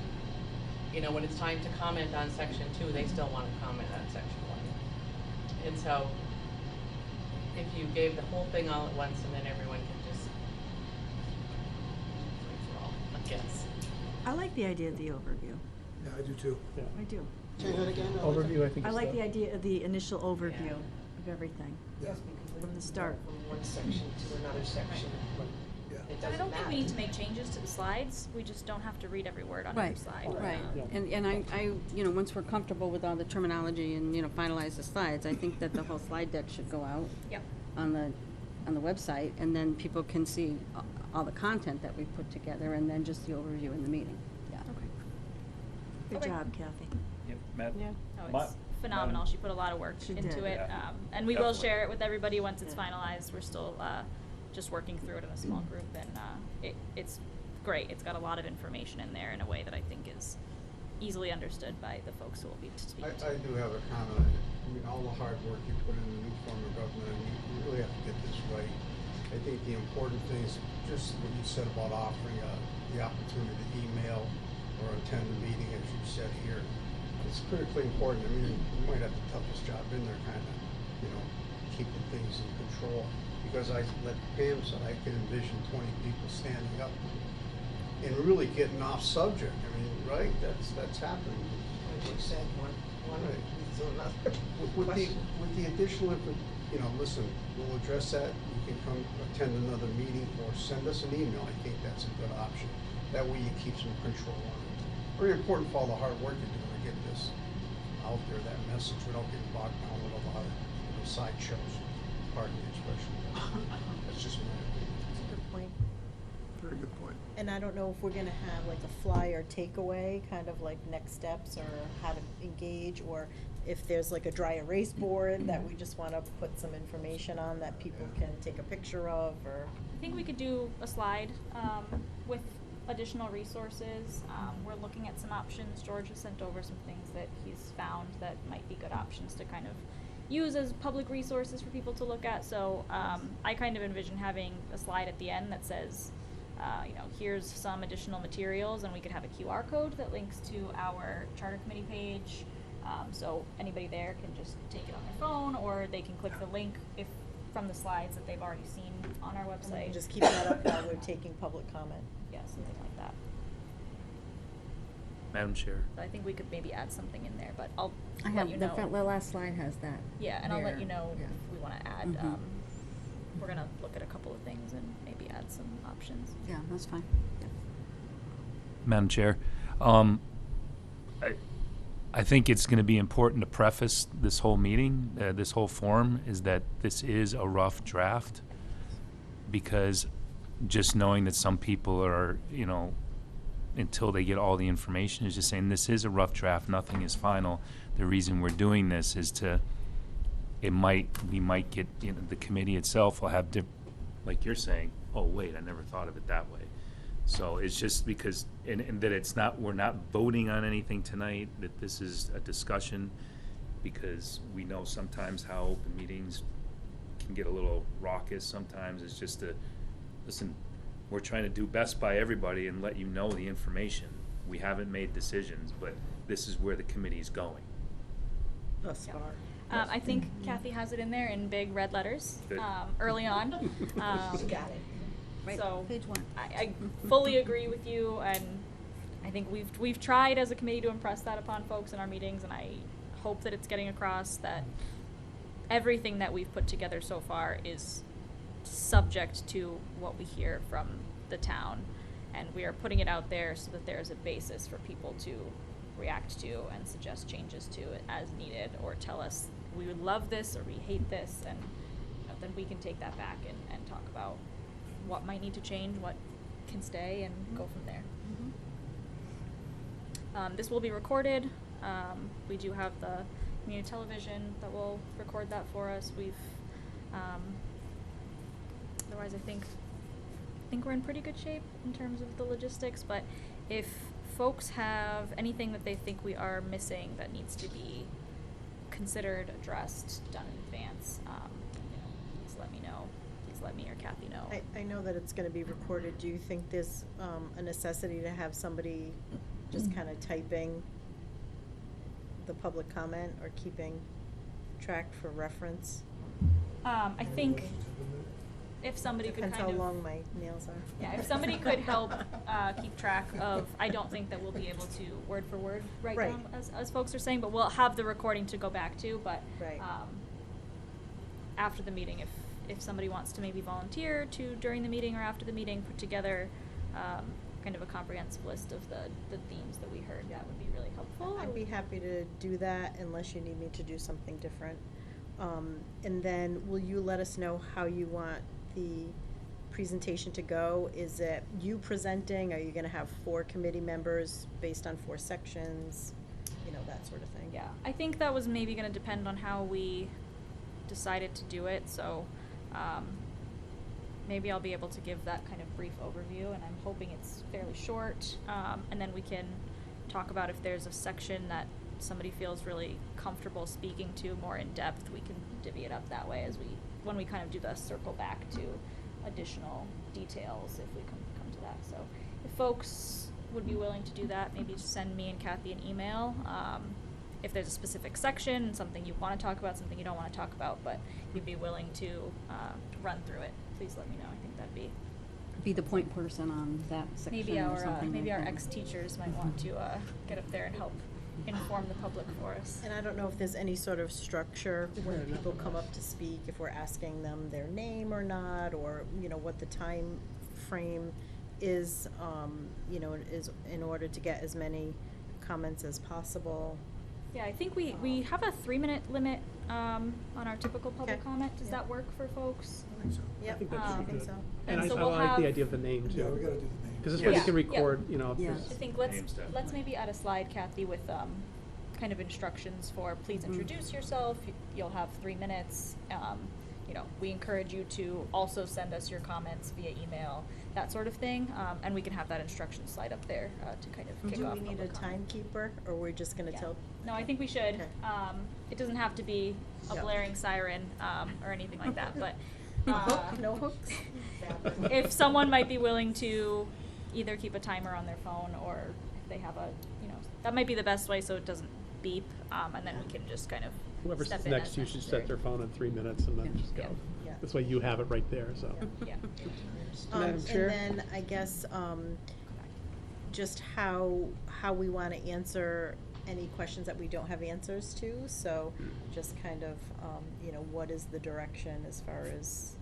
When it's time to comment on section 2, they still want to comment on section 1. And so, if you gave the whole thing all at once, and then everyone can just free for all, I guess. I like the idea of the overview. Yeah, I do too. I do. Say that again? Overview, I think. I is like the- the idea of the initial overview of everything Yeah. from the start. From one section to another section. Yeah. It And I doesn't don't think we matter. need to make changes to the slides. We just don't have to read every word on every Right, slide. right. Yeah. And I, once we're comfortable with all the terminology and, finalize the slides, I think that the whole slide deck should go out Yep. on the website, and then people can see all the content that we put together, and then just the overview in the meeting. Yeah. Good Okay. job, Kathy. Yep, Matt? Yeah. No, Ma- it's phenomenal. She put a lot of work She into did. it. Yeah. And we will Definitely. share it with everybody once it's Yeah. finalized. We're still just working through it in a small group, and it's great. It's got a lot of information in there in a way that I think is easily understood by the folks who will be speaking to. I do have a comment. All the hard work you put in the new form of government, you really have to get this right. I think the important thing is just what you said about offering the opportunity to email or attend the meeting, as you said here. It's critically important. You might have the toughest job in there, kind of, keeping things in control. Because like Pam said, I can envision 20 people standing up and really getting off subject. Right? That's happening. Like you said, one Right. leads to another. With the additional, listen, we'll address that. You can come attend another meeting or send us an email. I think that's a good option. That way you keep some control on it. Very important for all the hard work you're doing to get this out there, that message. We don't get bogged down with a lot of sideshows. Pardon the expression. That's just my opinion. That's a good point. Very good point. And I don't know if we're gonna have like a flyer takeaway, kind of like next steps or how to engage, or if there's like a dry erase board that we just wanna put some information on that people can take a picture of, or. I think we could do a slide with additional resources. We're looking at some options. George has sent over some things that he's found that might be good options to kind of use as public resources for people to look at. So I kind of envision having a slide at the end that says, here's some additional materials, and we could have a QR code that links to our charter committee page. So anybody there can just take it on their phone, or they can click the link from the slides that they've already seen on our And we website. can just keep that up while we're taking public comment. Yeah, something like that. Madam Chair. So I think we could maybe add something in there, but I'll I let have, you the know. last slide has that. Yeah, and I'll let there. you know Yeah. if we want to add. Mhm. We're gonna look at a couple of things and maybe that's fine. Yeah. Madam Chair, I think it's going to be important to preface this whole meeting, this whole forum, is that this is a rough draft, because just knowing that some people are, until they get all the information, is just saying this is a rough draft, nothing is final. The reason we're doing this is we might get, the committee itself will have, like you're saying, oh, wait, I never thought of it that way. So it's just because, and that we're not voting on anything tonight, that this is a discussion, because we know sometimes how open meetings can get a little raucous sometimes. It's just listen, we're trying to do best by everybody and let you know the information. We haven't made decisions, but this is where the committee's going. Thus far. I think Kathy has it in there in big red letters, Good. Early on. She got it. Right, So page 1. I fully agree with you, and I think we've tried as a committee to impress that upon folks in our meetings, and I hope that it's getting across that everything that we've put together so far is subject to what we hear from the town, and we are putting it out there so that there's a basis for people to react to and suggest changes to it as needed, or tell us we would love this or we hate this, and then we can take that back and talk about what might need to change, what can stay, and go from there. This will be recorded. We do have the community television that will record that for us. We've, otherwise I think we're in pretty good shape in terms of the logistics, but if folks have anything that they think we are missing that needs to be considered, addressed, done in advance, please let me know. Please let me or Kathy know. I know that it's gonna be recorded. Do you think there's a necessity to have somebody just kind of typing the public comment or keeping track for reference? I think if somebody could Depends kind how of, long my nails are. yeah, if somebody could help keep track of, I don't think that we'll be able to word for word write Right. down as folks are saying, but we'll have the recording to go back to. But Right. After the meeting, if somebody wants to maybe volunteer to, during the meeting or after the meeting, put together kind of a comprehensive list of the themes that we heard, that would be really helpful. I'd be happy to do that unless you need me to do something different. And then will you let us know how you want the presentation to go? Is it you presenting? Are you gonna have 4 committee members based on 4 sections? That sort of thing. Yeah, I think that was maybe gonna depend on how we decided to do it, so maybe I'll be able to give that kind of brief overview, and I'm hoping it's fairly short, and then we can talk about if there's a section that somebody feels really comfortable speaking to more in depth, we can divvy it up that way when we kind of do the circle back to additional details, if we come to that. So if folks would be willing to do that, maybe just send me and Kathy an email. If there's a specific section, something you want to talk about, something you don't want to talk about, but you'd be willing to run through it, please let me know. I think that'd Be the point person on that section maybe or our something maybe like our that. ex-teachers might want to get up there and help inform the public for us. And I don't know if there's any sort of structure when people come up to speak, if we're asking them their name or not, or, what the time frame is, is in order to get as many comments as possible. Yeah, I think we have a 3-minute limit on our typical public Okay. comment. Does Yeah. that work for folks? I think so. Yep, I think that I should be think good. so. And And so I we'll like the have- idea of the name too. Yeah, we gotta do the name. Because this way Yeah. you can Yeah. record, if Yeah. I there's- think Names definitely. let's maybe add a slide, Kathy, with kind of instructions for please introduce yourself. You'll have 3 minutes. We encourage you to also send us your comments via email, that sort of thing, and we can have that instruction slide up there to kind of kick Do off we need a public comment. timekeeper, or we're just gonna Yeah. tell? No, I think we should. Okay. It doesn't have to be a Yep. blaring siren or anything like that, but No hooks? if someone might be willing to either keep a timer on their phone, or if they have that might be the best way so it doesn't beep, and then we can just kind of Whoever step sits in next as to you should necessary. set their phone at 3 minutes and then Yeah. just go. Yeah. This way you have it right there, so. Yeah. Madam Chair? And then I guess, just how we wanna answer any questions that we don't have answers to, so just kind of, what is the direction as far as,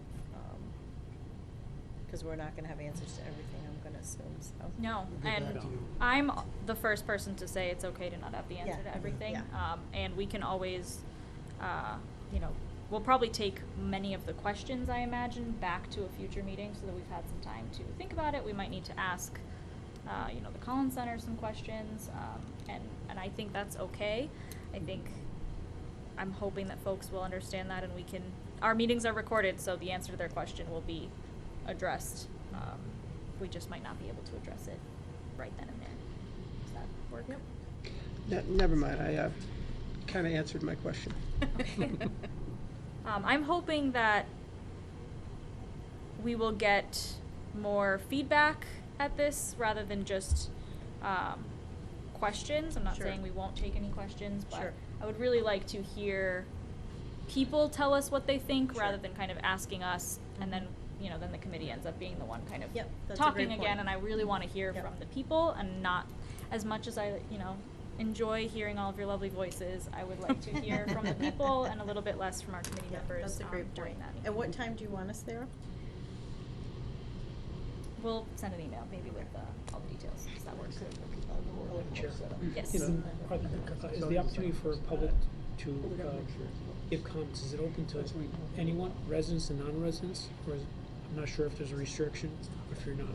because we're not gonna have answers to everything, I'm gonna assume, so. No, Get and back to you. I'm the first person to say it's okay to not have the answer Yeah. to everything. Yeah. And we can always, you know, we'll probably take many of the questions, I imagine, back to a future meeting so that we've had some time to think about it. We might need to ask, you know, the Collins Center some questions, and I think that's okay. I think, I'm hoping that folks will understand that, and we can, our meetings are recorded, so the answer to their question will be addressed. We just might not be able to address it right then and there. Does that work? Yep. Never mind, I kind of answered my question. Okay. I'm hoping that we will get more feedback at this rather than just questions. I'm not Sure. saying we won't take any questions, but Sure. I would really like to hear people tell us what they think rather than kind of asking us, and then, you know, then the committee ends up being the one kind of Yep, that's a talking great again, point. and I really want to hear Yep. from the people, and not as much as I, you know, enjoy hearing all of your lovely voices. I would like to hear from the people and a little bit less from our committee Yeah, members that's a great during point. that meeting. And what time do you want us there? We'll send an email, maybe with all the details. Does that work? Chair. Yes. Is the opportunity for public to give comments, is it open to anyone, residents and non-residents? Or is, I'm not sure if there's a restriction, if you're not.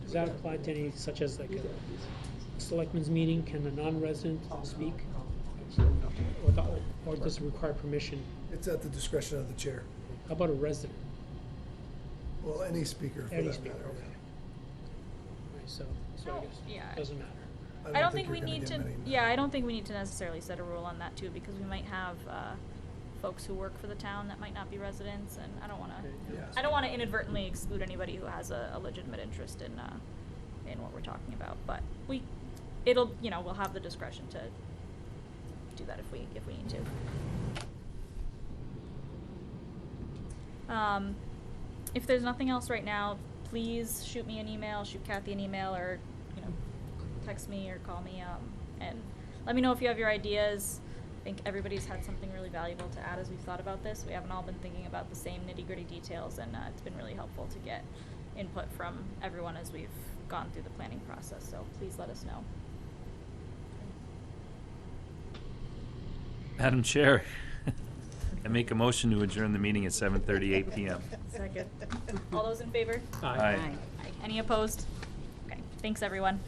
Does that apply to any, such as like a selectmen's meeting, can a non-resident speak? Or does it require permission? It's at the discretion of the chair. How about a resident? Well, any speaker for Any that speaker, matter. okay. Right, so I guess, Yeah. doesn't matter. I don't think you're we gonna need get to, many. yeah, I don't think we need to necessarily set a rule on that too, because we might have, folks who work for the town that might not be residents, and I don't wanna, Yeah. I don't wanna inadvertently exclude anybody who has a legitimate interest in what we're talking about, but it'll, you know, we'll have the discretion to do that if we need to. If there's nothing else right now, please shoot me an email, shoot Kathy an email, or, you know, text me or call me, and let me know if you have your ideas. I think everybody's had something really valuable to add as we've thought about this. We haven't all been thinking about the same nitty-gritty details, and it's been really helpful to get input from everyone as we've gone through the planning process, so please let us know. Madam Chair, I make a motion to adjourn the meeting at 7:38 PM. Second. All those in favor? Aye. Aye. Any opposed? Okay, thanks, everyone.